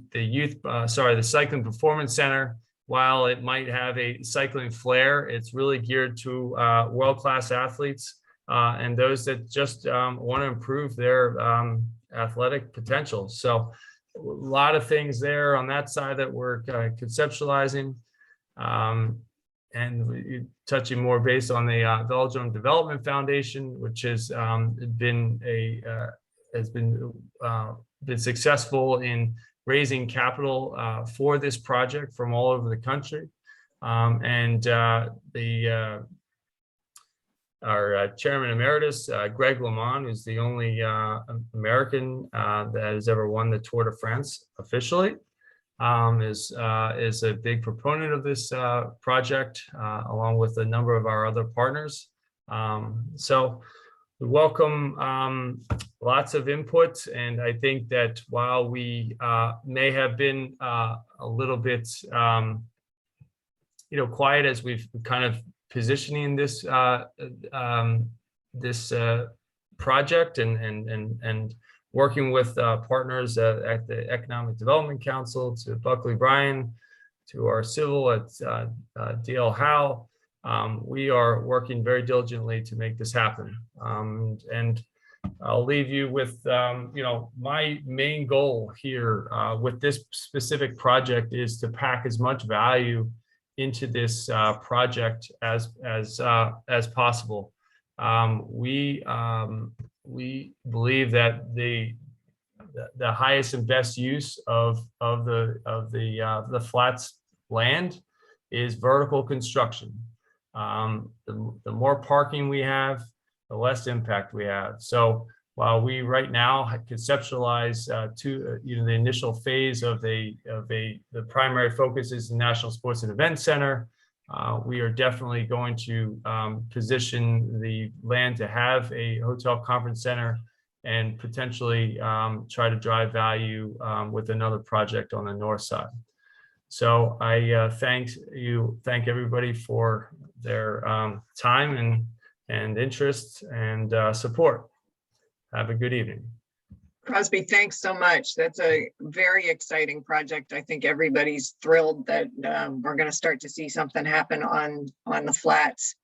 Cycling Performance Center, while it might have a cycling flair, it's really geared to world-class athletes and those that just want to improve their athletic potential. So a lot of things there on that side that we're conceptualizing, and touching more based on the Velodrome Development Foundation, which has been successful in raising capital for this project from all over the country. Our chairman emeritus, Greg LeMond, who's the only American that has ever won the Tour de France officially, is a big proponent of this project, along with a number of our other partners. So we welcome lots of input, and I think that while we may have been a little bit quiet as we've kind of positioning this project and working with partners at the Economic Development Council, to Buckley Bryan, to our civil at DL Howe. We are working very diligently to make this happen. And I'll leave you with, my main goal here with this specific project is to pack as much value into this project as possible. We believe that the highest and best use of the flats land is vertical construction. The more parking we have, the less impact we have. So while we right now conceptualize the initial phase of the primary focus is the National Sports and Event Center, we are definitely going to position the land to have a hotel conference center and potentially try to drive value with another project on the north side. So I thank everybody for their time and interest and support. Have a good evening. Crosby, thanks so much. That's a very exciting project. I think everybody's thrilled that we're going to start to see something happen on the flats.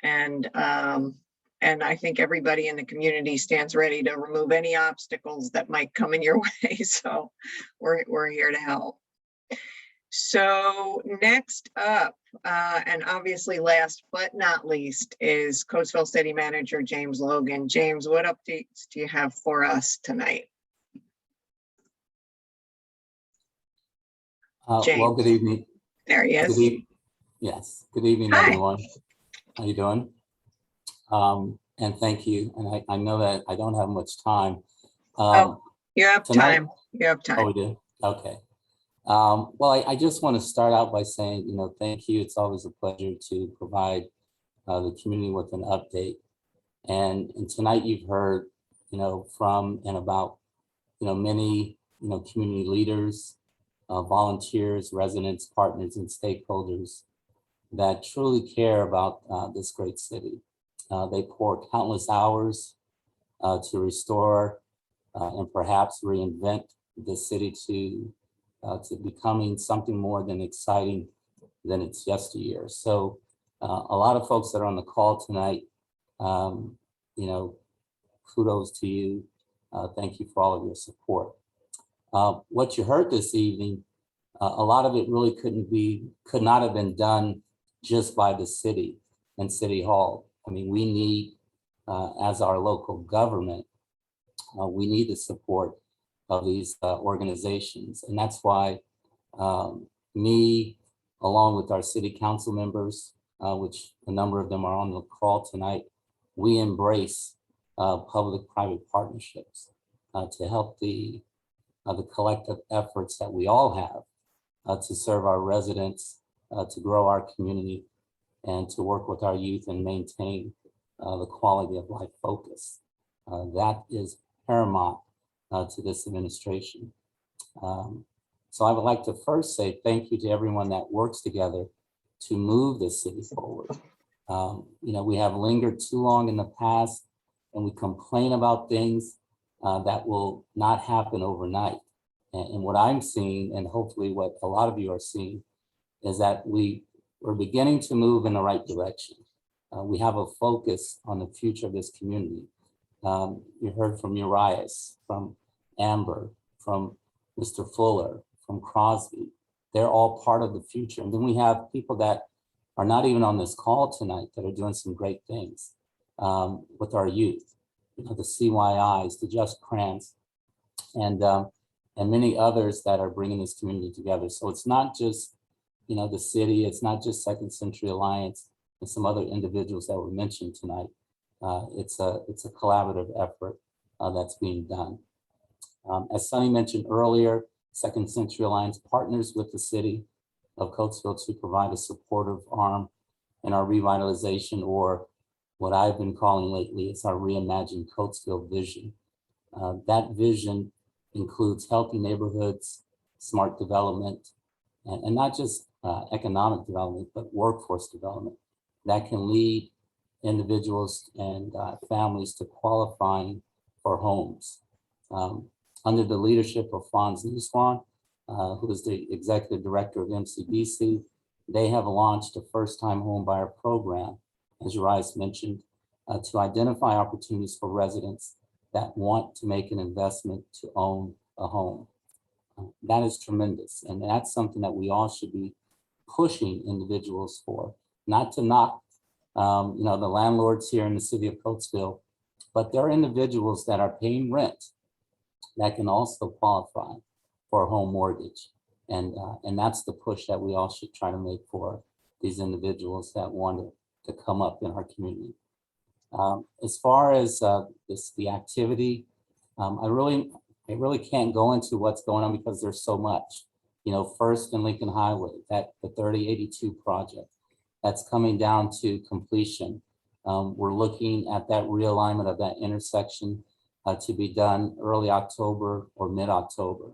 And I think everybody in the community stands ready to remove any obstacles that might come in your way. So we're here to help. So next up, and obviously last but not least, is Coatesville City Manager James Logan. James, what updates do you have for us tonight? Well, good evening. There he is. Yes, good evening, Hi. everyone. How you doing? And thank you. And I know that I don't have much time. You have tonight- time. You have Oh, time. we do? Okay. Well, I just want to start out by saying, thank you. It's always a pleasure to provide the community with an update. And tonight you've heard, from and about, many, community leaders, volunteers, residents, partners, and stakeholders that truly care about this great city. They pour countless hours to restore and perhaps reinvent the city to becoming something more than exciting than its yesteryear. So a lot of folks that are on the call tonight, kudos to you. Thank you for all of your support. What you heard this evening, a lot of it really could not have been done just by the city and City Hall. I mean, we need, as our local government, we need the support of these organizations. And that's why me, along with our city council members, which a number of them are on the call tonight, we embrace public-private partnerships to help the collective efforts that we all have to serve our residents, to grow our community, and to work with our youth and maintain the quality of life focus. That is paramount to this administration. So I would like to first say thank you to everyone that works together to move this city forward. We have lingered too long in the past, and we complain about things that will not happen overnight. And what I'm seeing, and hopefully what a lot of you are seeing, is that we're beginning to move in the right direction. We have a focus on the future of this community. You heard from Urias, from Amber, from Mr. Fuller, from Crosby. They're all part of the future. And then we have people that are not even on this call tonight that are doing some great things with our youth. The CYIs, the Just Grants, and many others that are bringing this community together. So it's not just, the city, it's not just Second Century Alliance and some other individuals that were mentioned tonight. It's a collaborative effort that's being done. As Sonny mentioned earlier, Second Century Alliance partners with the city of Coatesville to provide a supportive arm in our revitalization or what I've been calling lately is our reimagined Coatesville vision. That vision includes healthy neighborhoods, smart development, and not just economic development, but workforce development that can lead individuals and families to qualifying for homes. Under the leadership of Franz Nussbaum, who is the executive director of MCDC, they have launched a first-time home buyer program, as Urias mentioned, to identify opportunities for residents that want to make an investment to own a home. That is tremendous, and that's something that we all should be pushing individuals for, not to knock the landlords here in the city of Coatesville, but there are individuals that are paying rent that can also qualify for a home mortgage. And that's the push that we all should try to make for these individuals that want to come up in our community. As far as the activity, I really can't go into what's going on because there's so much. First and Lincoln Highway, that the 3082 project, that's coming down to completion. We're looking at that realignment of that intersection to be done early October or mid-October.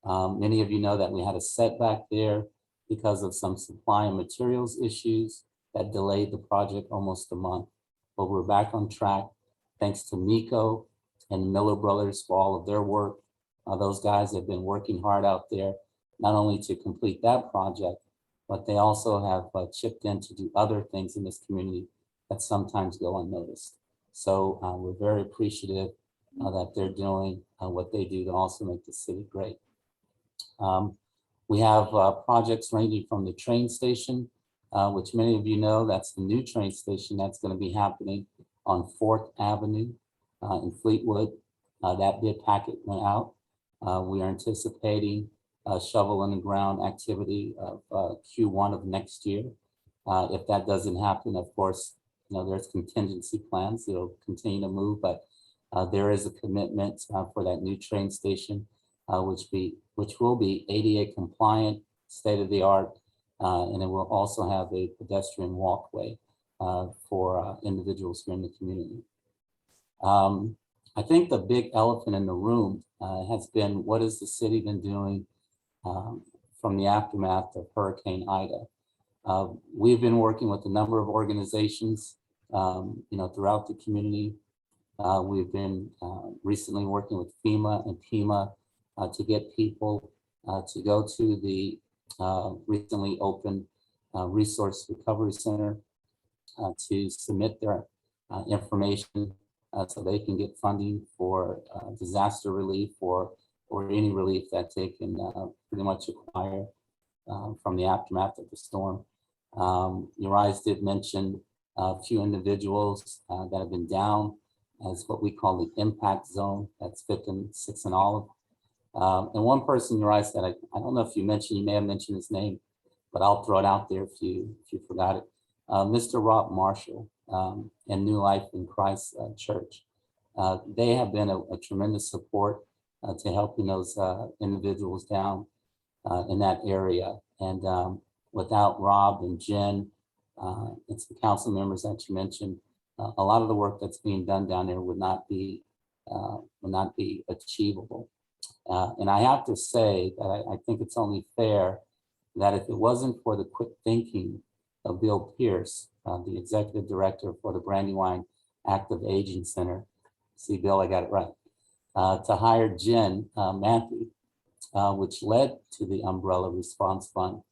Many of you know that we had a setback there because of some supply and materials issues that delayed the project almost a month. But we're back on track thanks to Nico and the Miller Brothers for all of their work. Those guys have been working hard out there, not only to complete that project, but they also have chipped in to do other things in this community that sometimes go unnoticed. So we're very appreciative that they're doing what they do to also make the city great. We have projects ranging from the train station, which many of you know, that's the new train station that's going to be happening on 4th Avenue in Fleetwood. That bid packet went out. We are anticipating shovel in the ground activity of Q1 of next year. If that doesn't happen, of course, there's contingency plans. It'll continue to move, but there is a commitment for that new train station, which will be ADA compliant, state of the art, and it will also have a pedestrian walkway for individuals here in the community. I think the big elephant in the room has been, what has the city been doing from the aftermath of Hurricane Ida? We've been working with a number of organizations, throughout the community. We've been recently working with FEMA and PEMA to get people to go to the recently opened Resource Recovery Center to submit their information so they can get funding for disaster relief or any relief that they can pretty much acquire from the aftermath of the storm. Urias did mention a few individuals that have been down as what we call the impact zone. That's 5th and 6th and Olive. And one person, Urias, that I don't know if you mentioned, you may have mentioned his name, but I'll throw it out there if you forgot it. Mr. Rob Marshall and New Life in Christ Church. They have been a tremendous support to helping those individuals down in that area. And without Rob and Jen, and some council members that you mentioned, a lot of the work that's being done down there would not be achievable. And I have to say that I think it's only fair that if it wasn't for the quick thinking of Bill Pierce, the executive director for the Brandywine Active Aging Center, see, Bill, I got it right, to hire Jen Matthew, which led to the Umbrella Response Fund,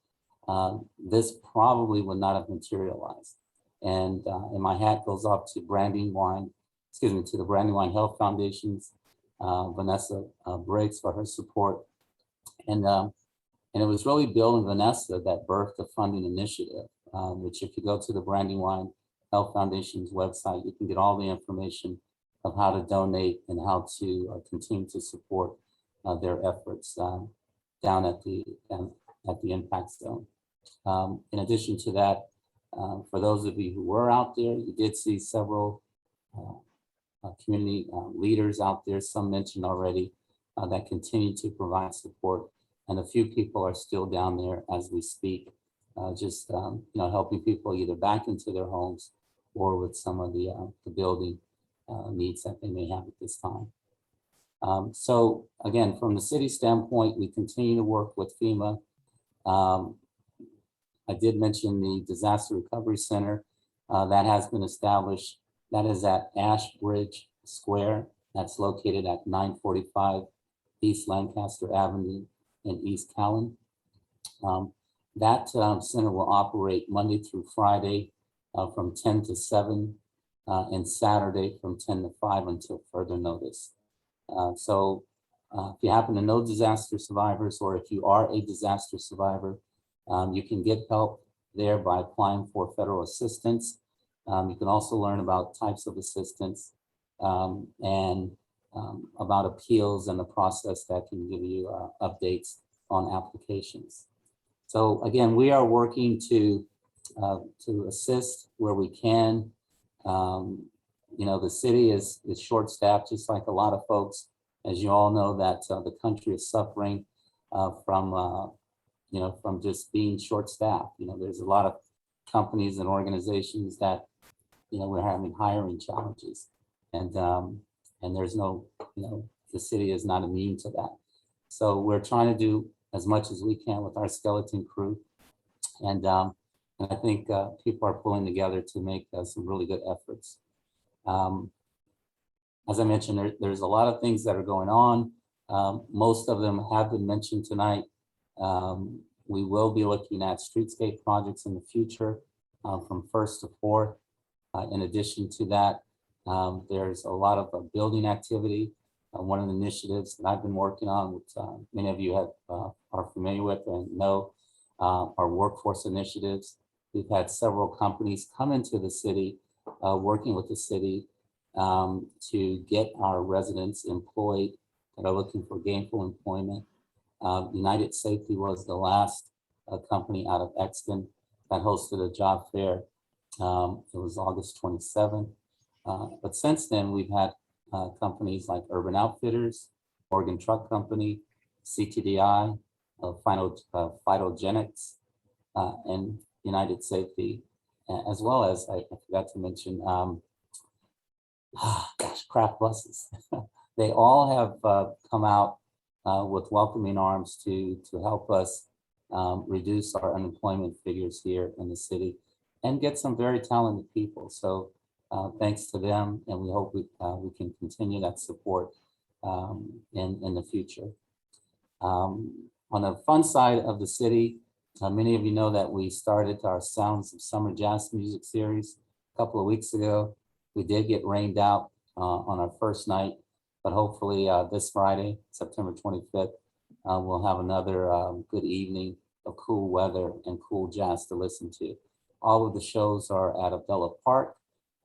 this probably would not have materialized. And my hat goes off to Brandywine, to the Brandywine Health Foundation's Vanessa Briggs for her support. And it was really Bill and Vanessa that birthed the funding initiative, which if you go to the Brandywine Health Foundation's website, you can get all the information of how to donate and how to continue to support their efforts down at the impact zone. In addition to that, for those of you who were out there, you did see several community leaders out there, some mentioned already, that continue to provide support. And a few people are still down there as we speak, just helping people either back into their homes or with some of the building needs that they may have at this time. So again, from the city standpoint, we continue to work with FEMA. I did mention the Disaster Recovery Center that has been established. That is at Ash Bridge Square. That's located at 945 East Lancaster Avenue in East Callan. That center will operate Monday through Friday from 10 to 7 and Saturday from 10 to 5 until further notice. So if you happen to know disaster survivors, or if you are a disaster survivor, you can get help there by applying for federal assistance. You can also learn about types of assistance and about appeals and the process that can give you updates on applications. So again, we are working to assist where we can. You know, the city is short-staffed, just like a lot of folks. As you all know, that the country is suffering from you know, from just being short-staffed. You know, there's a lot of companies and organizations that, you know, we're having hiring challenges, and there's no, you know, the city is not immune to that. So we're trying to do as much as we can with our skeleton crew, and I think people are pulling together to make some really good efforts. As I mentioned, there's a lot of things that are going on. Most of them have been mentioned tonight. We will be looking at streetscape projects in the future from 1st to 4th. In addition to that, there's a lot of building activity. One of the initiatives that I've been working on, which many of you are familiar with and know, are workforce initiatives. We've had several companies come into the city, working with the city to get our residents employed that are looking for gainful employment. United Safety was the last company out of Exton that hosted a job fair. It was August 27th. But since then, we've had companies like Urban Outfitters, Oregon Truck Company, CTDI, Phytogenics, and United Safety, as well as, I forgot to mention, craft buses. They all have come out with welcoming arms to help us reduce our unemployment figures here in the city and get some very talented people. So thanks to them, and we hope we can continue that support in the future. On the fun side of the city, many of you know that we started our Sounds of Summer Jazz Music series a couple of weeks ago. We did get rained out on our first night, but hopefully this Friday, September 25th, we'll have another good evening of cool weather and cool jazz to listen to. All of the shows are at Abdullah Park,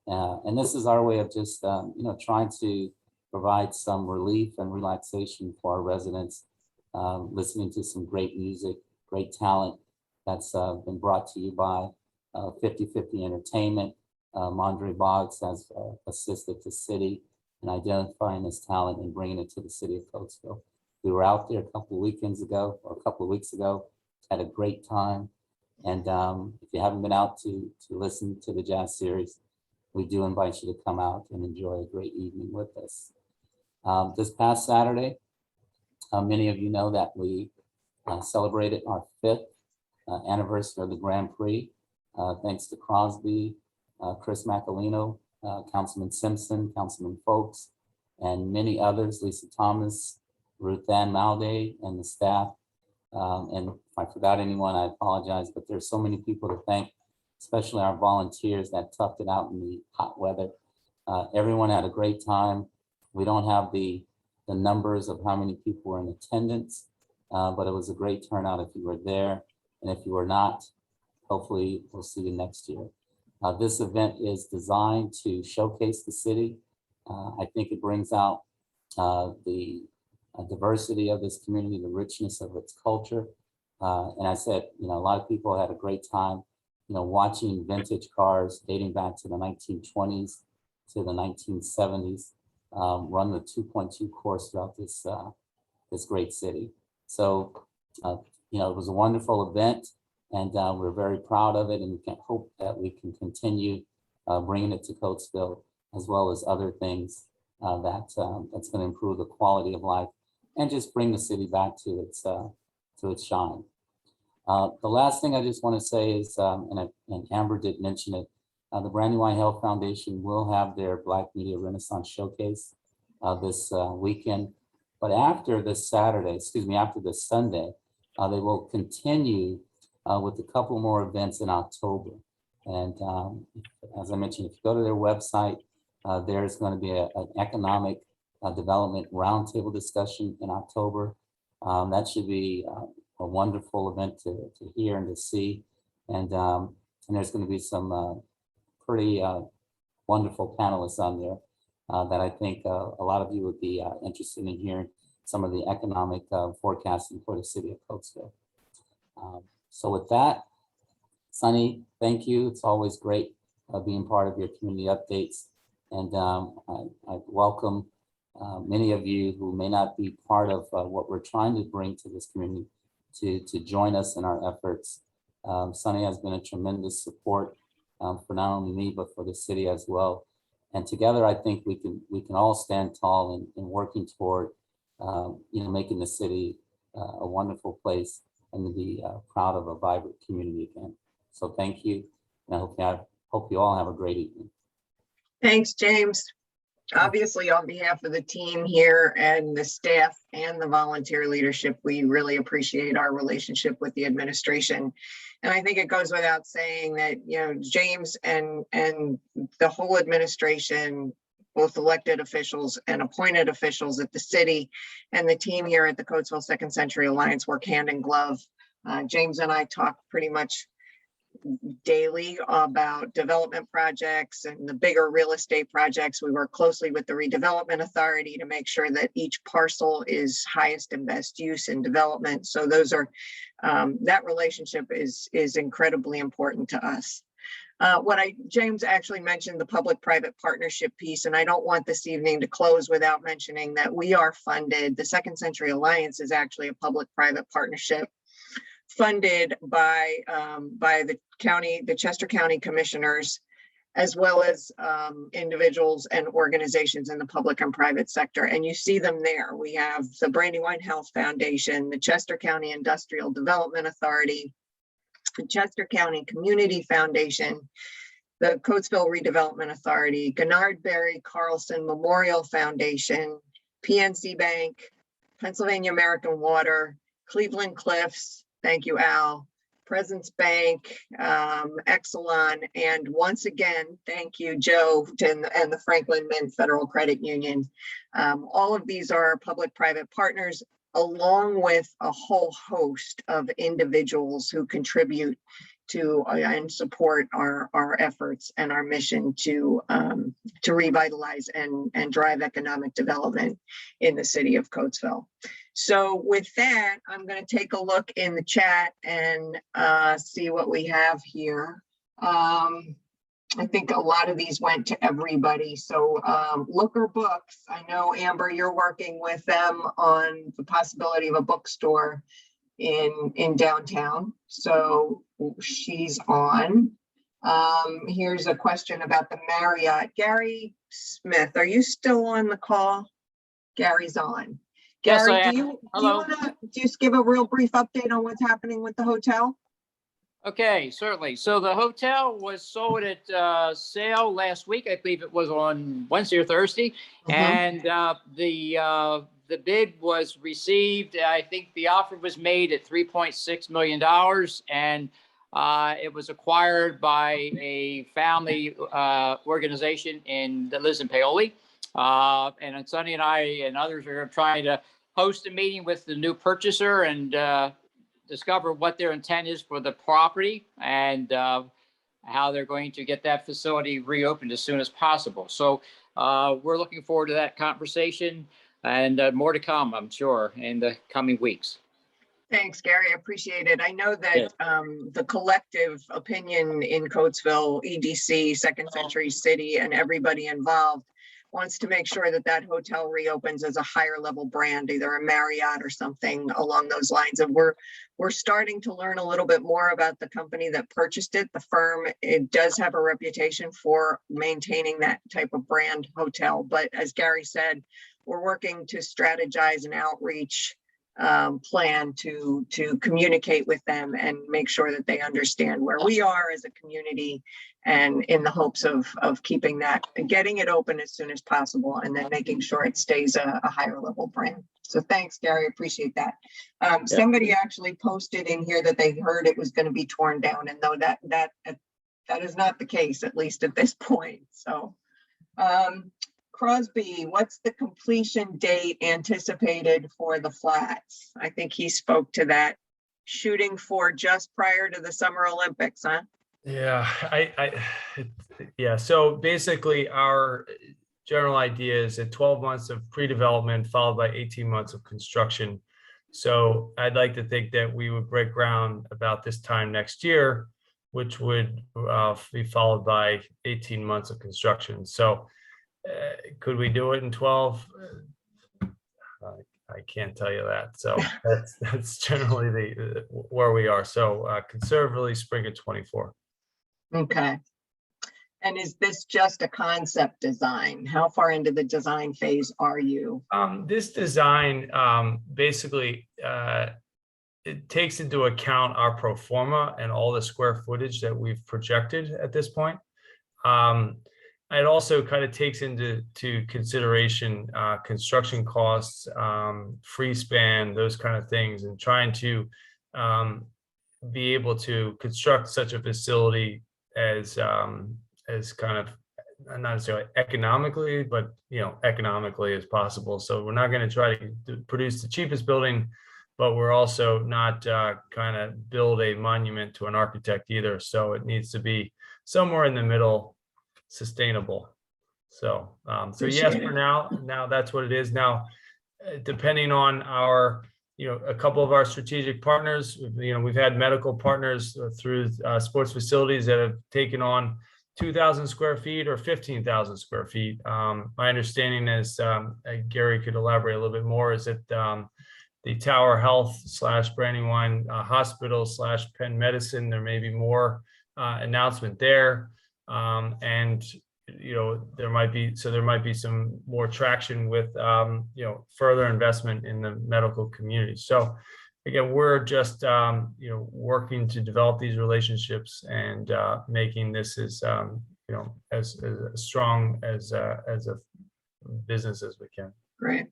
and this is our way of just you know, trying to provide some relief and relaxation for our residents, listening to some great music, great talent that's been brought to you by 50/50 Entertainment. Mondre Boggs has assisted the city in identifying this talent and bringing it to the city of Coatesville. We were out there a couple of weekends ago, or a couple of weeks ago, had a great time. And if you haven't been out to listen to the jazz series, we do invite you to come out and enjoy a great evening with us. This past Saturday, many of you know that we celebrated our 5th anniversary of the Grand Prix, thanks to Crosby, Chris Macalino, Councilman Simpson, Councilman Folks, and many others, Lisa Thomas, Ruth Ann Malday, and the staff. And if I forgot anyone, I apologize, but there's so many people to thank, especially our volunteers that toughed it out in the hot weather. Everyone had a great time. We don't have the numbers of how many people were in attendance, but it was a great turnout if you were there. And if you were not, hopefully we'll see you next year. This event is designed to showcase the city. I think it brings out the diversity of this community, the richness of its culture. And I said, you know, a lot of people had a great time, you know, watching vintage cars dating back to the 1920s to the 1970s run the 2.2 course throughout this great city. So, you know, it was a wonderful event, and we're very proud of it, and we can hope that we can continue bringing it to Coatesville, as well as other things that's going to improve the quality of life and just bring the city back to its shine. The last thing I just want to say is, and Amber did mention it, the Brandywine Health Foundation will have their Black Media Renaissance Showcase this weekend. But after this Sunday, they will continue with a couple more events in October. And as I mentioned, if you go to their website, there's going to be an economic development roundtable discussion in October. That should be a wonderful event to hear and to see. And there's going to be some pretty wonderful panelists on there that I think a lot of you would be interested in hearing some of the economic forecasting for the city of Coatesville. So with that, Sunny, thank you. It's always great being part of your community updates. And I welcome many of you who may not be part of what we're trying to bring to this community to join us in our efforts. Sunny has been a tremendous support for not only me, but for the city as well. And together, I think we can all stand tall in working toward making the city a wonderful place and to be proud of a vibrant community again. So thank you. And I hope you all have a great evening. Thanks, James. Obviously, on behalf of the team here and the staff and the volunteer leadership, we really appreciate our relationship with the administration. And I think it goes without saying that, James and the whole administration, both elected officials and appointed officials at the city and the team here at the Coatesville Second Century Alliance work hand in glove. James and I talk pretty much daily about development projects and the bigger real estate projects. We work closely with the Redevelopment Authority to make sure that each parcel is highest and best use in development. So those are that relationship is incredibly important to us. James actually mentioned the public-private partnership piece, and I don't want this evening to close without mentioning that we are funded. The Second Century Alliance is actually a public-private partnership funded by the Chester County Commissioners, as well as individuals and organizations in the public and private sector. And you see them there. We have the Brandywine Health Foundation, the Chester County Industrial Development Authority, the Chester County Community Foundation, the Coatesville Redevelopment Authority, Gennard Berry Carlson Memorial Foundation, PNC Bank, Pennsylvania American Water, Cleveland Cliffs, thank you, Al, Presence Bank, Exelon, and once again, thank you, Joe, and the Franklin Mint Federal Credit Union. All of these are public-private partners, along with a whole host of individuals who contribute to and support our efforts and our mission to revitalize and drive economic development in the city of Coatesville. So with that, I'm going to take a look in the chat and see what we have here. I think a lot of these went to everybody. So Looker Books, I know, Amber, you're working with them on the possibility of a bookstore in downtown. So she's on. Here's a question about the Marriott. Gary Smith, are you still on the call? Gary's on. Gary, Yes, I am. do you Hello. want to just give a real brief update on what's happening with the hotel? Okay, certainly. So the hotel was sold at sale last week. I believe it was on Wednesday or Thursday. And the bid was received. I think the offer was made at $3.6 million. And it was acquired by a family organization that lives in Paoli. And Sonny and I and others are trying to host a meeting with the new purchaser and discover what their intent is for the property and how they're going to get that facility reopened as soon as possible. So we're looking forward to that conversation and more to come, I'm sure, in the coming weeks. Thanks, Gary. I appreciate it. I know that the collective opinion in Coatesville, EDC, Second Century City, and everybody involved wants to make sure that that hotel reopens as a higher level brand, either a Marriott or something along those lines. And we're starting to learn a little bit more about the company that purchased it. The firm, it does have a reputation for maintaining that type of brand hotel. But as Gary said, we're working to strategize an outreach plan to communicate with them and make sure that they understand where we are as a community, and in the hopes of keeping that and getting it open as soon as possible, and then making sure it stays a higher level brand. So thanks, Gary, appreciate that. Somebody actually posted in here that they heard it was going to be torn down, and though that is not the case, at least at this point. So Crosby, what's the completion date anticipated for the flats? I think he spoke to that. Shooting for just prior to the Summer Olympics, huh? Yeah, yeah. So basically our general idea is that 12 months of pre-development followed by 18 months of construction. So I'd like to think that we would break ground about this time next year, which would be followed by 18 months of construction. So could we do it in 12? I can't tell you that. So that's generally where we are. So conservatively spring of 24. Okay. And is this just a concept design? How far into the design phase are you? This design basically it takes into account our pro forma and all the square footage that we've projected at this point. It also kind of takes into consideration construction costs, free span, those kind of things, and trying to be able to construct such a facility as kind of not necessarily economically, but economically as possible. So we're not going to try to produce the cheapest building, but we're also not kind of build a monument to an architect either. So it needs to be somewhere in the middle, sustainable. So yes, for now that's what it is. Now, depending on our a couple of our strategic partners, we've had medical partners through sports facilities that have taken on 2,000 square feet or 15,000 square feet. My understanding is, Gary could elaborate a little bit more, is that the Tower Health / Brandywine Hospital / Penn Medicine, there may be more announcement there. And there might be some more traction with further investment in the medical community. So again, we're just working to develop these relationships and making this as as strong as a business as we can. Great.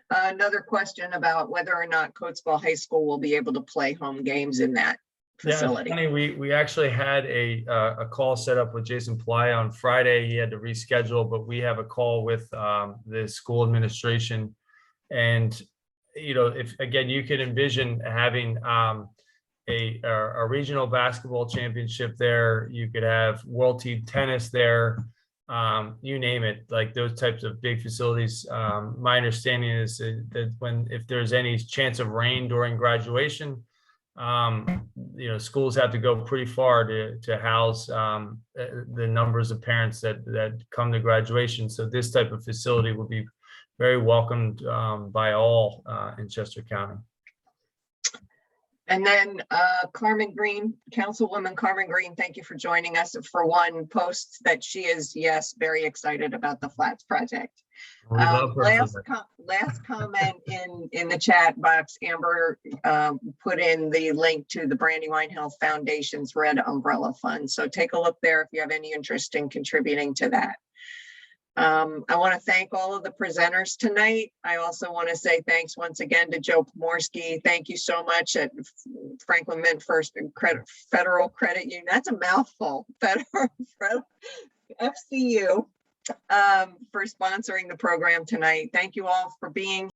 Another question about whether or not Coatesville High School will be able to play home games in that facility. Yeah, funny, we actually had a call set up with Jason Playa on Friday. He had to reschedule, but we have a call with the school administration. And if again, you could envision having a regional basketball championship there. You could have world team tennis there. You name it, like those types of big facilities. My understanding is that if there's any chance of rain during graduation, schools have to go pretty far to house the numbers of parents that come to graduation. So this type of facility will be very welcomed by all in Chester County. And then Carmen Green, Councilwoman Carmen Green, thank you for joining us. For one, posts that she is, yes, very excited about the Flats project. Last comment in the chat box, Amber put in the link to the Brandywine Health Foundation's Red Umbrella Fund. So take a look there if you have any interest in contributing to that. I want to thank all of the presenters tonight. I also want to say thanks once again to Joe Pomorski. Thank you so much at Franklin Mint Federal Credit Union. That's a mouthful. FCU for sponsoring the program tonight. Thank you all for being